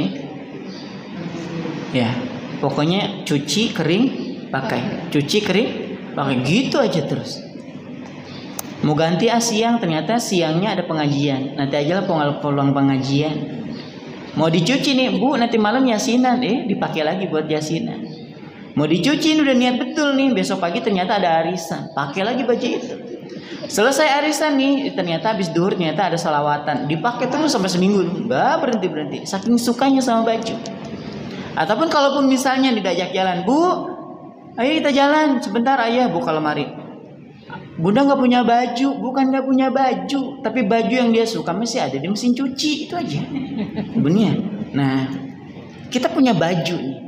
ya, pokoknya cuci kering pakai, cuci kering pakai, gitu aja terus. Mau ganti siang, ternyata siangnya ada pengajian, nanti aja lah pulang pengajian. Mau dicuci nih Bu, nanti malam yasinan, dipakai lagi buat yasinan. Mau dicuci udah niat betul nih, besok pagi ternyata ada arisan, pakai lagi baju itu. Selesai arisan nih, ternyata habis duhur ternyata ada salawatan, dipakai terus sampai seminggu, nggak berhenti, saking sukanya sama baju. Ataupun kalaupun misalnya diajak jalan, Bu, ayo kita jalan sebentar, ayah buka lemari. Bunda nggak punya baju, bukan nggak punya baju, tapi baju yang dia suka masih ada di mesin cuci, itu aja. Bener. Nah, kita punya baju nih,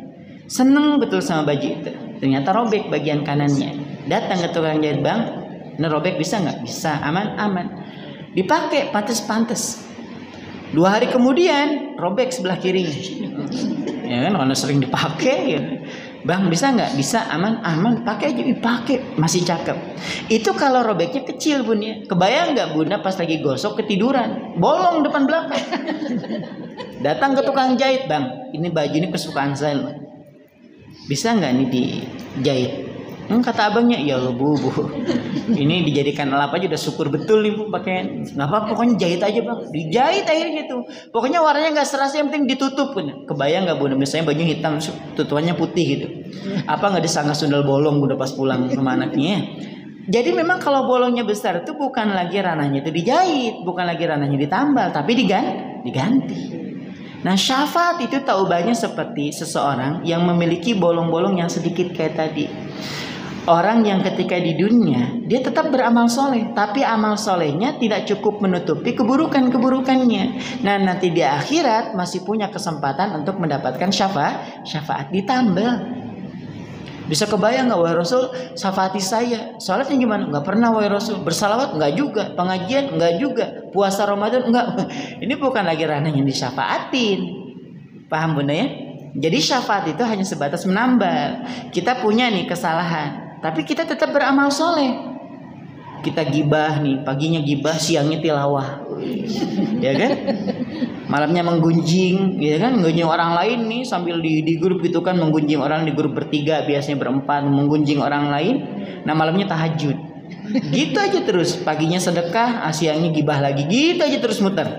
seneng betul sama baju itu. Ternyata robek bagian kanannya. Datang ke tukang jahit, Bang, ini robek bisa nggak? Bisa, aman. Dipakai pantes. 2 hari kemudian robek sebelah kirinya. Ya kan, karena sering dipakai ya. Bang, bisa nggak? Bisa, aman, pakai aja, pakai, masih cakep. Itu kalau robeknya kecil Bun ya. Kebayang nggak Bunda pas lagi gosok ketiduran, bolong depan belakang. Datang ke tukang jahit, Bang, ini baju ini kesukaan saya loh. Bisa nggak nih dijahit? Kata abangnya, ya Allah bu, ini dijadikan lap aja udah syukur betul nih bu pakaian. Nggak apa, pokoknya jahit aja bang. Dijahit akhirnya tuh. Pokoknya warnanya nggak serasi, yang penting ditutup. Kebayang nggak bu? Misalnya baju hitam, tutupannya putih gitu. Apa nggak disangka sundal bolong udah pas pulang sama anaknya? Jadi memang kalau bolongnya besar itu bukan lagi ranahnya itu dijahit, bukan lagi ranahnya ditambal, tapi diganti. Nah syafaat itu taubahnya seperti seseorang yang memiliki bolong-bolong yang sedikit kayak tadi. Orang yang ketika di dunia dia tetap beramal soleh, tapi amal solehnya tidak cukup menutupi keburukannya. Nah nanti di akhirat masih punya kesempatan untuk mendapatkan syafaat ditambah. Bisa kebayang nggak, wahai Rasul, syafaati saya. Salatnya gimana? Nggak pernah, wahai Rasul. Bersalawat nggak juga. Pengajian nggak juga. Puasa Ramadan nggak. Ini bukan lagi ranah yang disyafaatin. Paham bunda ya? Jadi syafaat itu hanya sebatas menambal. Kita punya nih kesalahan, tapi kita tetap beramal soleh. Kita gibah nih, paginya gibah, siangnya tilawah, ya kan? Malamnya menggunjing, ya kan? Menggunjing orang lain nih sambil di grup gitu kan, menggunjing orang di grup bertiga, biasanya berempat, menggunjing orang lain. Nah malamnya tahajud, gitu aja terus. Paginya sedekah, siangnya gibah lagi, gitu aja terus muter.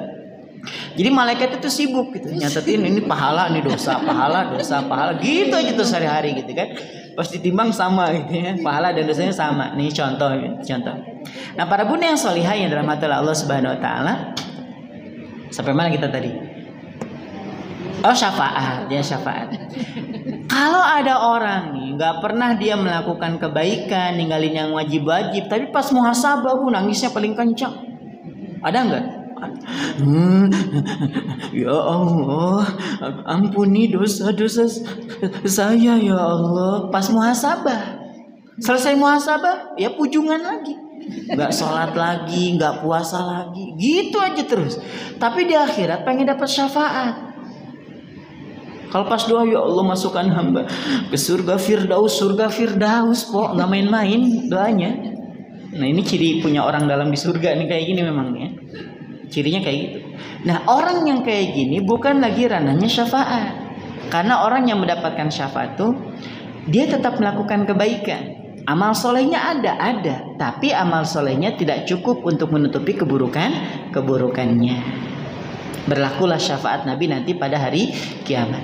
Jadi malaikat itu sibuk gitu, nyatetin ini pahala, ini dosa, pahala, gitu aja tuh sehari-hari gitu kan. Pas ditimbang sama gitu ya, pahala dan dosanya sama. Nih contoh. Nah para bunda yang solihah yang dirahmati Allah Subhanahu Wa Taala. Sampai mana kita tadi? Oh syafaat, ya syafaat. Kalau ada orang nih nggak pernah dia melakukan kebaikan, ninggalin yang wajib-wajib, tapi pas muhasabah nangisnya paling kencang. Ada nggak? Ya Allah, ampuni dosa-dosa saya ya Allah. Pas muhasabah, selesai muhasabah, ya pujungan lagi, nggak sholat lagi, nggak puasa lagi, gitu aja terus. Tapi di akhirat pengen dapat syafaat. Kalau pas doa, ya Allah masukkan hamba ke surga Firdaus, po, nggak main-main doanya. Nah ini ciri punya orang dalam di surga nih kayak gini memang ya. Cirinya kayak gitu. Nah orang yang kayak gini bukan lagi ranahnya syafaat. Karena orang yang mendapatkan syafaat tuh dia tetap melakukan kebaikan. Amal solehnya ada, tapi amal solehnya tidak cukup untuk menutupi keburukannya. Berlakulah syafaat Nabi nanti pada hari kiamat.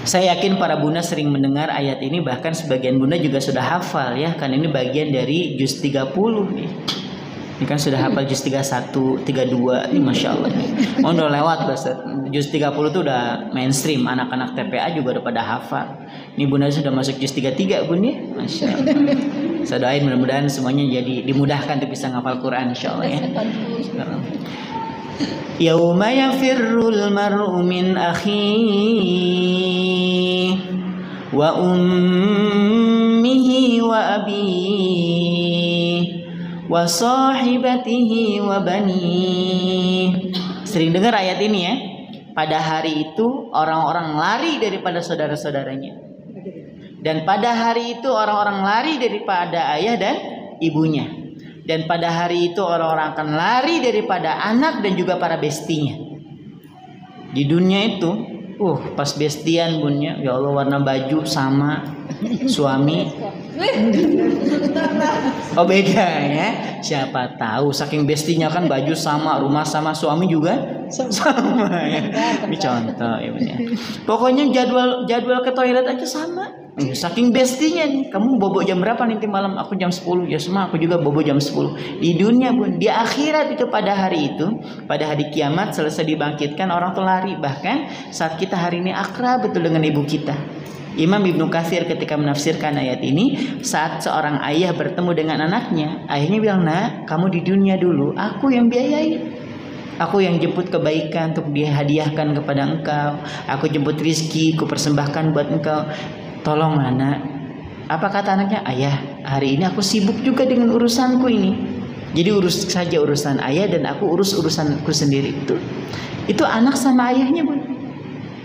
Saya yakin para bunda sering mendengar ayat ini, bahkan sebagian bunda juga sudah hafal ya, kan ini bagian dari juz 30 nih. Ini kan sudah hafal juz 31, 32, ini Masya Allah. Oh udah lewat bahasa. Juz 30 itu udah mainstream, anak-anak TPA juga udah pada hafal. Ini bunda sudah masuk juz 33 bunda, Masya Allah. Saya doain mudah-mudahan semuanya jadi dimudahkan untuk bisa ngafal Quran Insya Allah ya. Yauma yafirrul mar'u min akhihi wa ummihi wa abihi wa sahibatihi wa bani. Sering dengar ayat ini ya. Pada hari itu orang-orang lari daripada saudara-saudaranya. Dan pada hari itu orang-orang lari daripada ayah dan ibunya. Dan pada hari itu orang-orang akan lari daripada anak dan juga para bestinya. Di dunia itu, pas bestian bunnya, ya Allah warna baju sama suami. Oh beda ya. Siapa tahu saking bestinya kan baju sama, rumah sama, suami juga sama ya. Ini contoh ya bunnya. Pokoknya jadwal ke toilet aja sama. Saking bestinya nih, kamu bobo jam berapa nanti malam? Aku jam 10. Ya semua aku juga bobo jam 10. Di dunia bun, di akhirat itu pada hari itu, pada hari kiamat selesai dibangkitkan orang tuh lari. Bahkan saat kita hari ini akrab betul dengan ibu kita. Imam Ibnu Katsir ketika menafsirkan ayat ini, saat seorang ayah bertemu dengan anaknya, ayahnya bilang, "Nak, kamu di dunia dulu, aku yang biayai. Aku yang jemput kebaikan untuk dihadiahkan kepada engkau. Aku jemput rizki, ku persembahkan buat engkau. Tolonglah nak." Apa kata anaknya? "Ayah, hari ini aku sibuk juga dengan urusanku ini. Jadi urus saja urusan ayah dan aku urus urusanku sendiri." Itu anak sama ayahnya bun.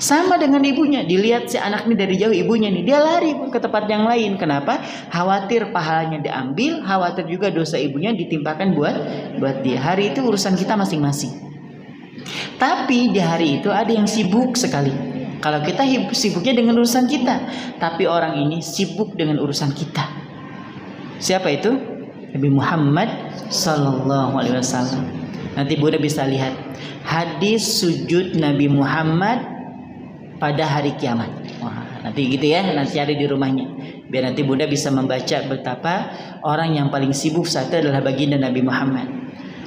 Sama dengan ibunya. Dilihat si anak ini dari jauh, ibunya nih dia lari ke tempat yang lain. Kenapa? Khawatir pahalanya diambil, khawatir juga dosa ibunya ditimpakan buat dia. Hari itu urusan kita masing-masing. Tapi di hari itu ada yang sibuk sekali. Kalau kita sibuknya dengan urusan kita, tapi orang ini sibuk dengan urusan kita. Siapa itu? Nabi Muhammad sallallahu alaihi wasallam. Nanti Bunda bisa lihat hadis sujud Nabi Muhammad pada hari kiamat. Wah, nanti gitu ya, nanti cari di rumahnya. Biar nanti Bunda bisa membaca betapa orang yang paling sibuk saat itu adalah baginda Nabi Muhammad.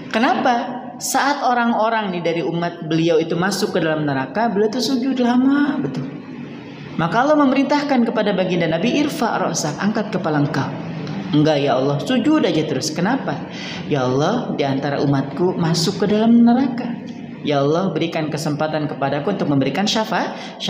Kenapa? Saat orang-orang nih dari umat beliau itu masuk ke dalam neraka, beliau itu sujud lama betul. Maka Allah memerintahkan kepada baginda Nabi, irfa' ra'sak, angkat kepala engkau. Enggak ya Allah, sujud aja terus. Kenapa? Ya Allah, di antara umatku masuk ke dalam neraka. Ya Allah, berikan kesempatan kepadaku untuk memberikan syafaat.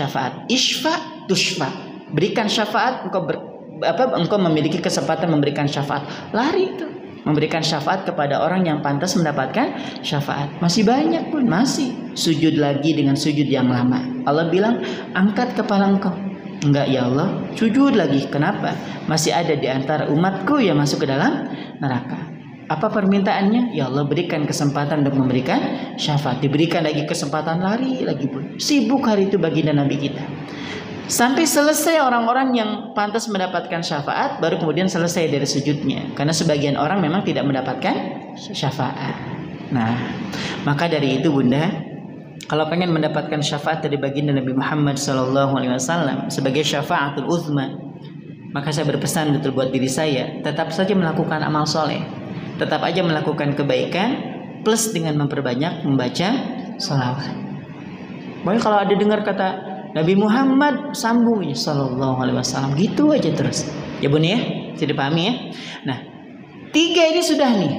Isfa' tushfa. Berikan syafaat, engkau memiliki kesempatan memberikan syafaat. Lari itu, memberikan syafaat kepada orang yang pantas mendapatkan syafaat. Masih banyak pun, masih sujud lagi dengan sujud yang lama. Allah bilang, angkat kepala engkau. Enggak ya Allah, sujud lagi. Kenapa? Masih ada di antara umatku yang masuk ke dalam neraka. Apa permintaannya? Ya Allah, berikan kesempatan untuk memberikan syafaat. Diberikan lagi kesempatan, lari lagi pun. Sibuk hari itu baginda Nabi kita. Sampai selesai orang-orang yang pantas mendapatkan syafaat, baru kemudian selesai dari sujudnya. Karena sebagian orang memang tidak mendapatkan syafaat. Nah, maka dari itu Bunda, kalau pengen mendapatkan syafaat dari baginda Nabi Muhammad SAW sebagai syafaatul uzma, maka saya berpesan betul buat diri saya, tetap saja melakukan amal soleh, tetap aja melakukan kebaikan, plus dengan memperbanyak membaca salawat. Pokoknya kalau ada dengar kata Nabi Muhammad, sambung ya SAW, gitu aja terus. Ya Bun ya, sudah dipahami ya. Nah, 3 ini sudah nih.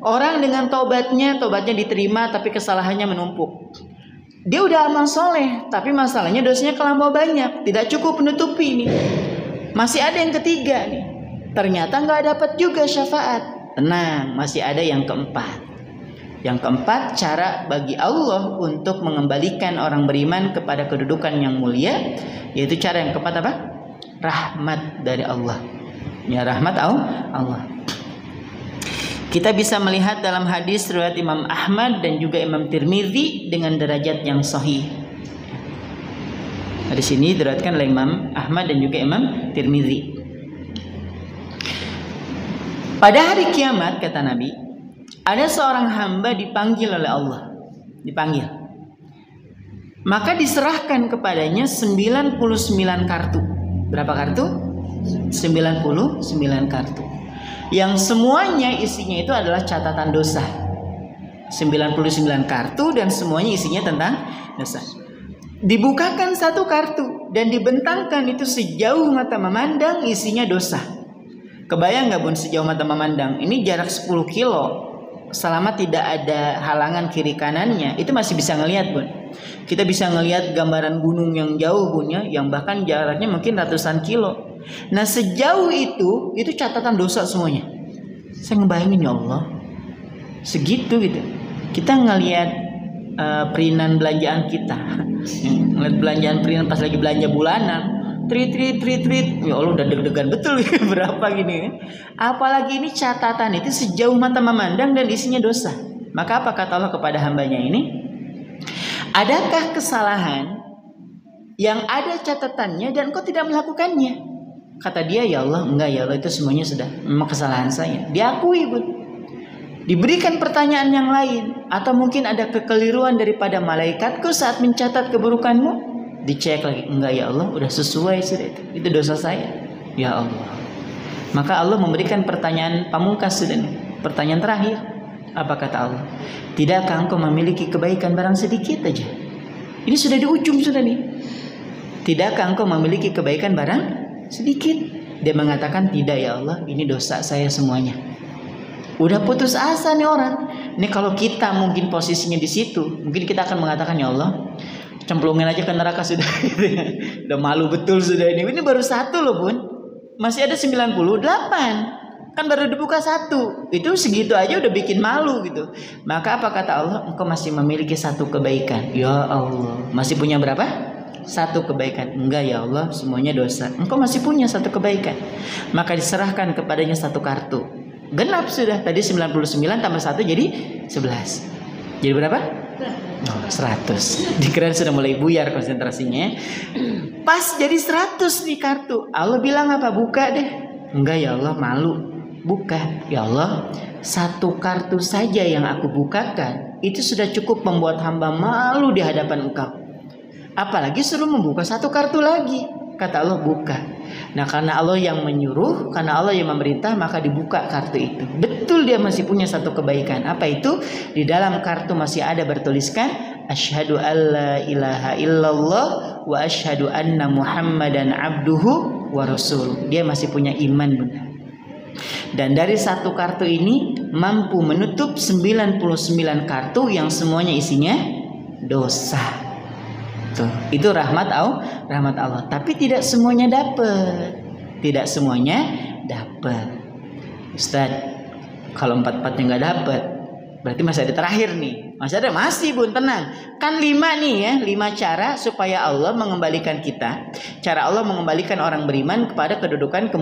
Orang dengan tobatnya diterima, tapi kesalahannya menumpuk. Dia udah amal soleh, tapi masalahnya dosanya kelampau banyak, tidak cukup menutupi ini. Masih ada yang ketiga nih, ternyata nggak dapat juga syafaat. Tenang, masih ada yang keempat. Yang keempat, cara bagi Allah untuk mengembalikan orang beriman kepada kedudukan yang mulia, yaitu cara yang keempat apa? Rahmat dari Allah. Ya, rahmat Allah. Kita bisa melihat dalam hadis riwayat Imam Ahmad dan juga Imam Tirmidzi dengan derajat yang sahih. Di sini diriwayatkan oleh Imam Ahmad dan juga Imam Tirmidzi. Pada hari kiamat, kata Nabi, ada seorang hamba dipanggil oleh Allah. Dipanggil. Maka diserahkan kepadanya 99 kartu. Berapa kartu? 99 kartu. Yang semuanya isinya itu adalah catatan dosa. 99 kartu dan semuanya isinya tentang dosa. Dibukakan satu kartu dan dibentangkan itu sejauh mata memandang, isinya dosa. Kebayang gak Bun, sejauh mata memandang? Ini jarak 10 kilo. Selama tidak ada halangan kiri kanannya, itu masih bisa ngelihat Bun. Kita bisa ngelihat gambaran gunung yang jauh Bun ya, yang bahkan jaraknya mungkin ratusan kilo. Nah sejauh itu catatan dosa semuanya. Saya ngebayangin ya Allah, segitu gitu. Kita ngelihat perinan belanjaan kita, ngelihat belanjaan perinan pas lagi belanja bulanan, trit, ya Allah udah deg-degan betul berapa gini. Apalagi ini catatan itu sejauh mata memandang dan isinya dosa. Maka apa kata Allah kepada hambanya ini? Adakah kesalahan yang ada catatannya dan kau tidak melakukannya? Kata dia, ya Allah, enggak ya Allah, itu semuanya sudah memang kesalahan saya. Diakui Bun. Diberikan pertanyaan yang lain, atau mungkin ada kekeliruan daripada malaikatku saat mencatat keburukanmu. Dicek lagi, enggak ya Allah, udah sesuai sudah itu dosa saya. Ya Allah. Maka Allah memberikan pertanyaan pamungkas sudah nih. Pertanyaan terakhir. Apa kata Allah? Tidakkah engkau memiliki kebaikan barang sedikit aja? Ini sudah di ujung sudah nih. Tidakkah engkau memiliki kebaikan barang sedikit? Dia mengatakan, tidak ya Allah, ini dosa saya semuanya. Udah putus asa nih orang. Ini kalau kita mungkin posisinya di situ, mungkin kita akan mengatakan, ya Allah, cemplungin aja ke neraka sudah. Udah malu betul sudah ini. Ini baru 1 loh Bun. Masih ada 98. Kan baru dibuka 1. Itu segitu aja udah bikin malu gitu. Maka apa kata Allah? Engkau masih memiliki 1 kebaikan. Ya Allah, masih punya berapa? 1 kebaikan. Enggak ya Allah, semuanya dosa. Engkau masih punya 1 kebaikan. Maka diserahkan kepadanya 1 kartu. Genap sudah. Tadi 99 tambah 1 jadi 11. Jadi berapa? Oh, 100. Dikira sudah mulai buyar konsentrasinya. Pas jadi 100 nih kartu. Allah bilang apa? Buka deh. Enggak ya Allah, malu. Buka. Ya Allah, 1 kartu saja yang aku bukakan itu sudah cukup membuat hamba malu di hadapan Engkau. Apalagi suruh membuka 1 kartu lagi. Kata Allah, buka. Nah, karena Allah yang menyuruh, karena Allah yang memerintah, maka dibuka kartu itu. Betul dia masih punya 1 kebaikan. Apa itu? Di dalam kartu masih ada bertuliskan asyhadu alla ilaha illallah wa asyhadu anna muhammadan abduhu wa rasul. Dia masih punya iman benar. Dan dari 1 kartu ini mampu menutup 99 kartu yang semuanya isinya dosa. Tuh, itu rahmat Allah. Tapi tidak semuanya dapat. Tidak semuanya dapat. Ustaz, kalau 4-4-nya nggak dapat, berarti masih ada terakhir nih. Masih Bun, tenang. Kan 5 nih ya, 5 cara supaya Allah mengembalikan kita. Cara Allah mengembalikan orang beriman kepada kedudukan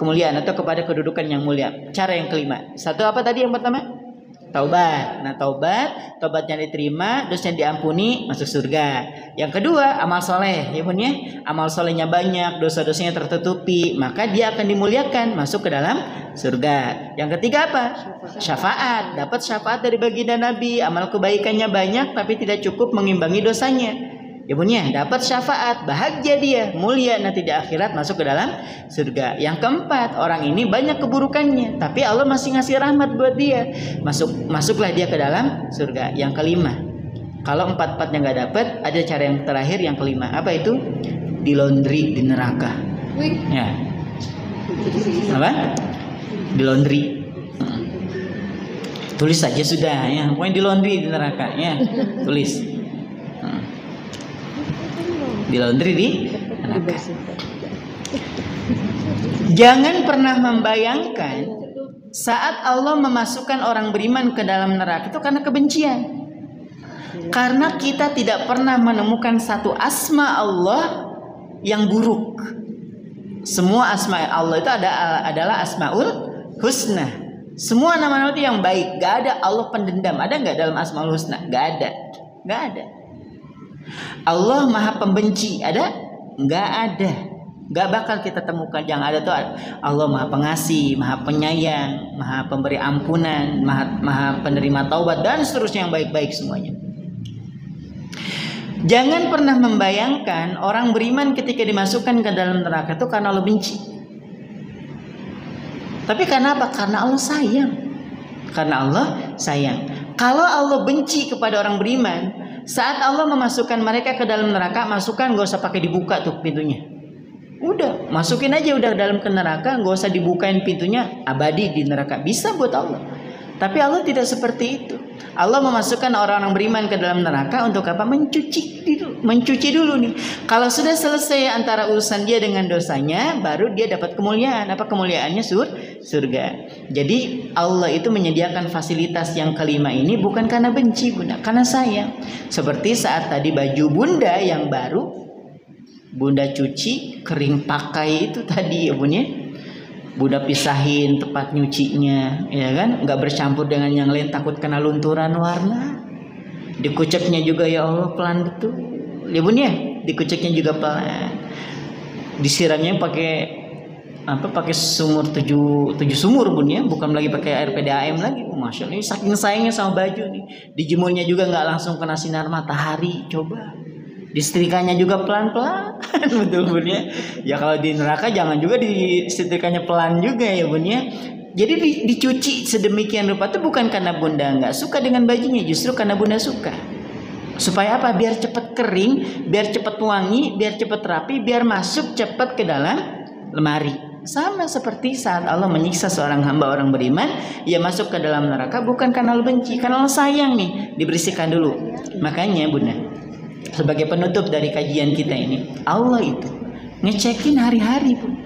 kemuliaan atau kepada kedudukan yang mulia. Cara yang kelima. 1 apa tadi yang pertama? Taubat. Nah, taubatnya diterima, dosanya diampuni, masuk surga. Yang kedua, amal soleh, ya Bun ya. Amal solehnya banyak, dosa-dosanya tertutupi, maka dia akan dimuliakan, masuk ke dalam surga. Yang ketiga apa? Syafaat. Dapat syafaat dari baginda Nabi. Amal kebaikannya banyak, tapi tidak cukup mengimbangi dosanya. Ya Bun ya, dapat syafaat, bahagia dia, mulia nanti di akhirat, masuk ke dalam surga. Yang keempat, orang ini banyak keburukannya, tapi Allah masih ngasih rahmat buat dia. Masuklah dia ke dalam surga. Yang kelima, kalau 4-4-nya nggak dapat, ada cara yang terakhir, yang kelima. Apa itu? Di laundry di neraka. Ya. Apa? Di laundry. Tulis saja sudah ya. Pokoknya di laundry di neraka ya. Tulis. Di laundry di neraka. Jangan pernah membayangkan saat Allah memasukkan orang beriman ke dalam neraka itu karena kebencian. Karena kita tidak pernah menemukan 1 asma Allah yang buruk. Semua asma Allah itu adalah asmaul husna. Semua nama-nama itu yang baik. Gak ada Allah pendendam. Ada gak dalam asmaul husna? Gak ada. Allah maha pembenci, ada? Nggak ada. Nggak bakal kita temukan. Yang ada tuh Allah maha pengasih, maha penyayang, maha pemberi ampunan, maha penerima taubat, dan seterusnya yang baik-baik semuanya. Jangan pernah membayangkan orang beriman ketika dimasukkan ke dalam neraka itu karena Allah benci. Tapi karena apa? Karena Allah sayang. Kalau Allah benci kepada orang beriman, saat Allah memasukkan mereka ke dalam neraka, masukkan, gak usah pakai dibuka tuh pintunya. Udah, masukin aja udah dalam ke neraka, gak usah dibukain pintunya, abadi di neraka. Bisa buat Allah. Tapi Allah tidak seperti itu. Allah memasukkan orang-orang beriman ke dalam neraka untuk apa? Mencuci dulu nih. Kalau sudah selesai antara urusan dia dengan dosanya, baru dia dapat kemuliaan. Apa kemuliaannya? Surga. Jadi Allah itu menyediakan fasilitas yang kelima ini bukan karena benci Bunda, karena sayang. Seperti saat tadi baju Bunda yang baru Bunda cuci, kering pakai itu tadi ya Bunda. Bunda pisahin tempat nyucinya, ya kan? Nggak bercampur dengan yang lain, takut kena lunturan warna. Dikuceknya juga ya Allah pelan betul, ya Bun ya. Dikuceknya juga pelan. Disiramnya pakai sumur 7 sumur Bun ya, bukan lagi pakai air PDAM lagi. Masya Allah, ini saking sayangnya sama baju nih. Dijemurnya juga nggak langsung kena sinar matahari, coba. Disetrikanya juga pelan-pelan. Betul Bun ya. Ya kalau di neraka jangan juga disetrikanya pelan juga ya Bun ya. Jadi dicuci sedemikian rupa itu bukan karena Bunda nggak suka dengan bajunya, justru karena Bunda suka. Supaya apa? Biar cepat kering, biar cepat wangi, biar cepat rapi, biar masuk cepat ke dalam lemari. Sama seperti saat Allah menyiksa seorang hamba orang beriman, ia masuk ke dalam neraka bukan karena Allah benci, karena Allah sayang nih, dibersihkan dulu. Makanya Bunda, sebagai penutup dari kajian kita ini, Allah itu ngecekin hari-hari Bun.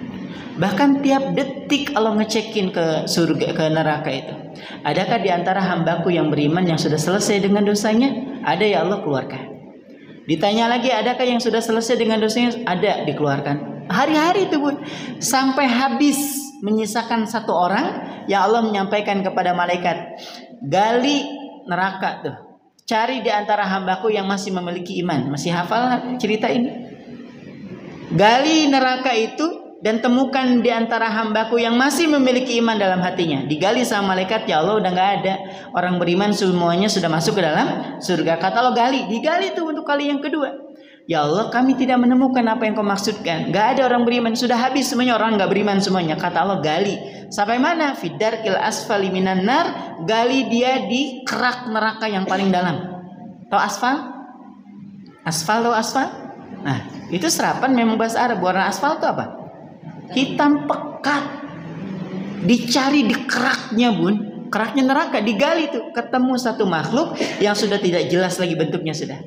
Bahkan tiap detik Allah ngecekin ke surga, ke neraka itu. Adakah di antara hambaku yang beriman yang sudah selesai dengan dosanya? Ada, ya Allah, keluarkan. Ditanya lagi, adakah yang sudah selesai dengan dosanya? Ada, dikeluarkan. Hari-hari itu Bun, sampai habis menyisakan 1 orang yang Allah menyampaikan kepada malaikat, gali neraka tuh, Cari di antara hambaku yang masih memiliki iman. Masih hafal cerita ini? Gali neraka itu dan temukan di antara hambaku yang masih memiliki iman dalam hatinya. Digali sama malaikat, ya Allah udah gak ada. Orang beriman semuanya sudah masuk ke dalam surga. Kata Allah gali. Digali itu untuk kali yang kedua. Ya Allah, kami tidak menemukan apa yang kau maksudkan. Gak ada orang beriman. Sudah habis semuanya, orang gak beriman semuanya. Kata Allah gali. Sampai mana? Fidarkil asfali minan nar. Gali dia di kerak neraka yang paling dalam. Tahu asfal? Asfal, tahu asfal? Nah, itu serapan memang bahasa Arab. Warna asfal itu apa? Hitam pekat. Dicari di keraknya, bun. Keraknya neraka, digali tuh. Ketemu satu makhluk yang sudah tidak jelas lagi bentuknya sudah.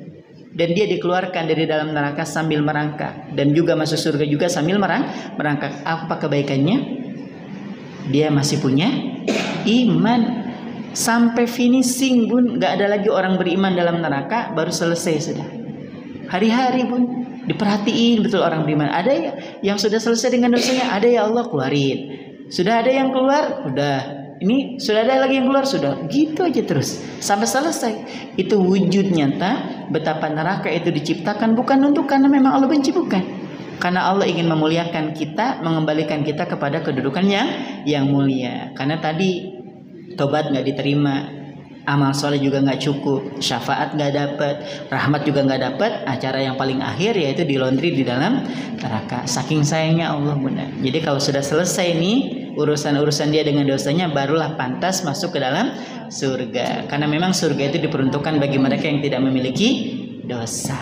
Dan dia dikeluarkan dari dalam neraka sambil merangkak. Dan juga masuk surga juga sambil merangkak. Apa kebaikannya? Dia masih punya iman. Sampai finishing, bun. Gak ada lagi orang beriman dalam neraka. Baru selesai sudah. Hari-hari, bun. Diperhatiin betul orang beriman. Ada ya yang sudah selesai dengan dosanya? Ada, ya Allah, keluarin. Sudah ada yang keluar? Udah. Ini sudah ada lagi yang keluar? Sudah. Gitu aja terus sampai selesai. Itu wujud nyata betapa neraka itu diciptakan bukan untuk karena memang Allah benci, bukan. Karena Allah ingin memuliakan kita, mengembalikan kita kepada kedudukan yang mulia. Karena tadi tobat nggak diterima, amal soleh juga nggak cukup, syafaat nggak dapat, rahmat juga nggak dapat. Acara yang paling akhir yaitu dilondri di dalam neraka. Saking sayangnya Allah, bunda. Jadi kalau sudah selesai nih urusan-urusan dia dengan dosanya, barulah pantas masuk ke dalam surga. Karena memang surga itu diperuntukkan bagi mereka yang tidak memiliki dosa.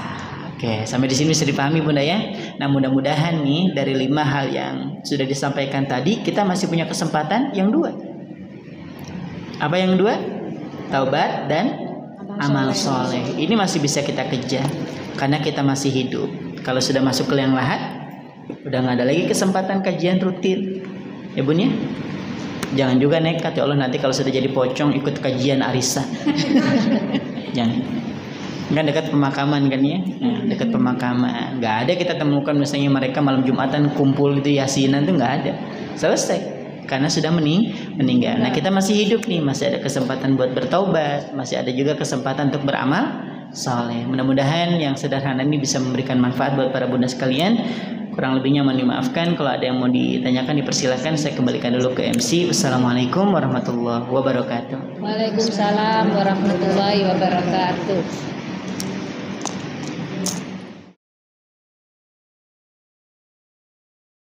Oke, sampai di sini bisa dipahami, bunda ya. Nah, mudah-mudahan nih dari 5 hal yang sudah disampaikan tadi, kita masih punya kesempatan yang 2. Apa yang 2? Taubat dan amal soleh. Ini masih bisa kita kejar karena kita masih hidup. Kalau sudah masuk ke liang lahat, udah nggak ada lagi kesempatan kajian rutin, ya bun ya. Jangan juga nekat, ya Allah, nanti kalau sudah jadi pocong ikut kajian arisan. Jangan. Kan dekat pemakaman kan ya, nah, dekat pemakaman. Nggak ada kita temukan misalnya mereka malam Jumatan kumpul itu yasinan, tuh nggak ada. Selesai. Karena sudah meninggal. Nah, kita masih hidup nih, masih ada kesempatan buat bertaubat, masih ada juga kesempatan untuk beramal soleh. Mudah-mudahan yang sederhana ini bisa memberikan manfaat buat para bunda sekalian. Kurang lebihnya mohon dimaafkan. Kalau ada yang mau ditanyakan, dipersilakan. Saya kembalikan dulu ke MC. Wassalamualaikum warahmatullahi wabarakatuh. Waalaikumsalam warahmatullahi wabarakatuh.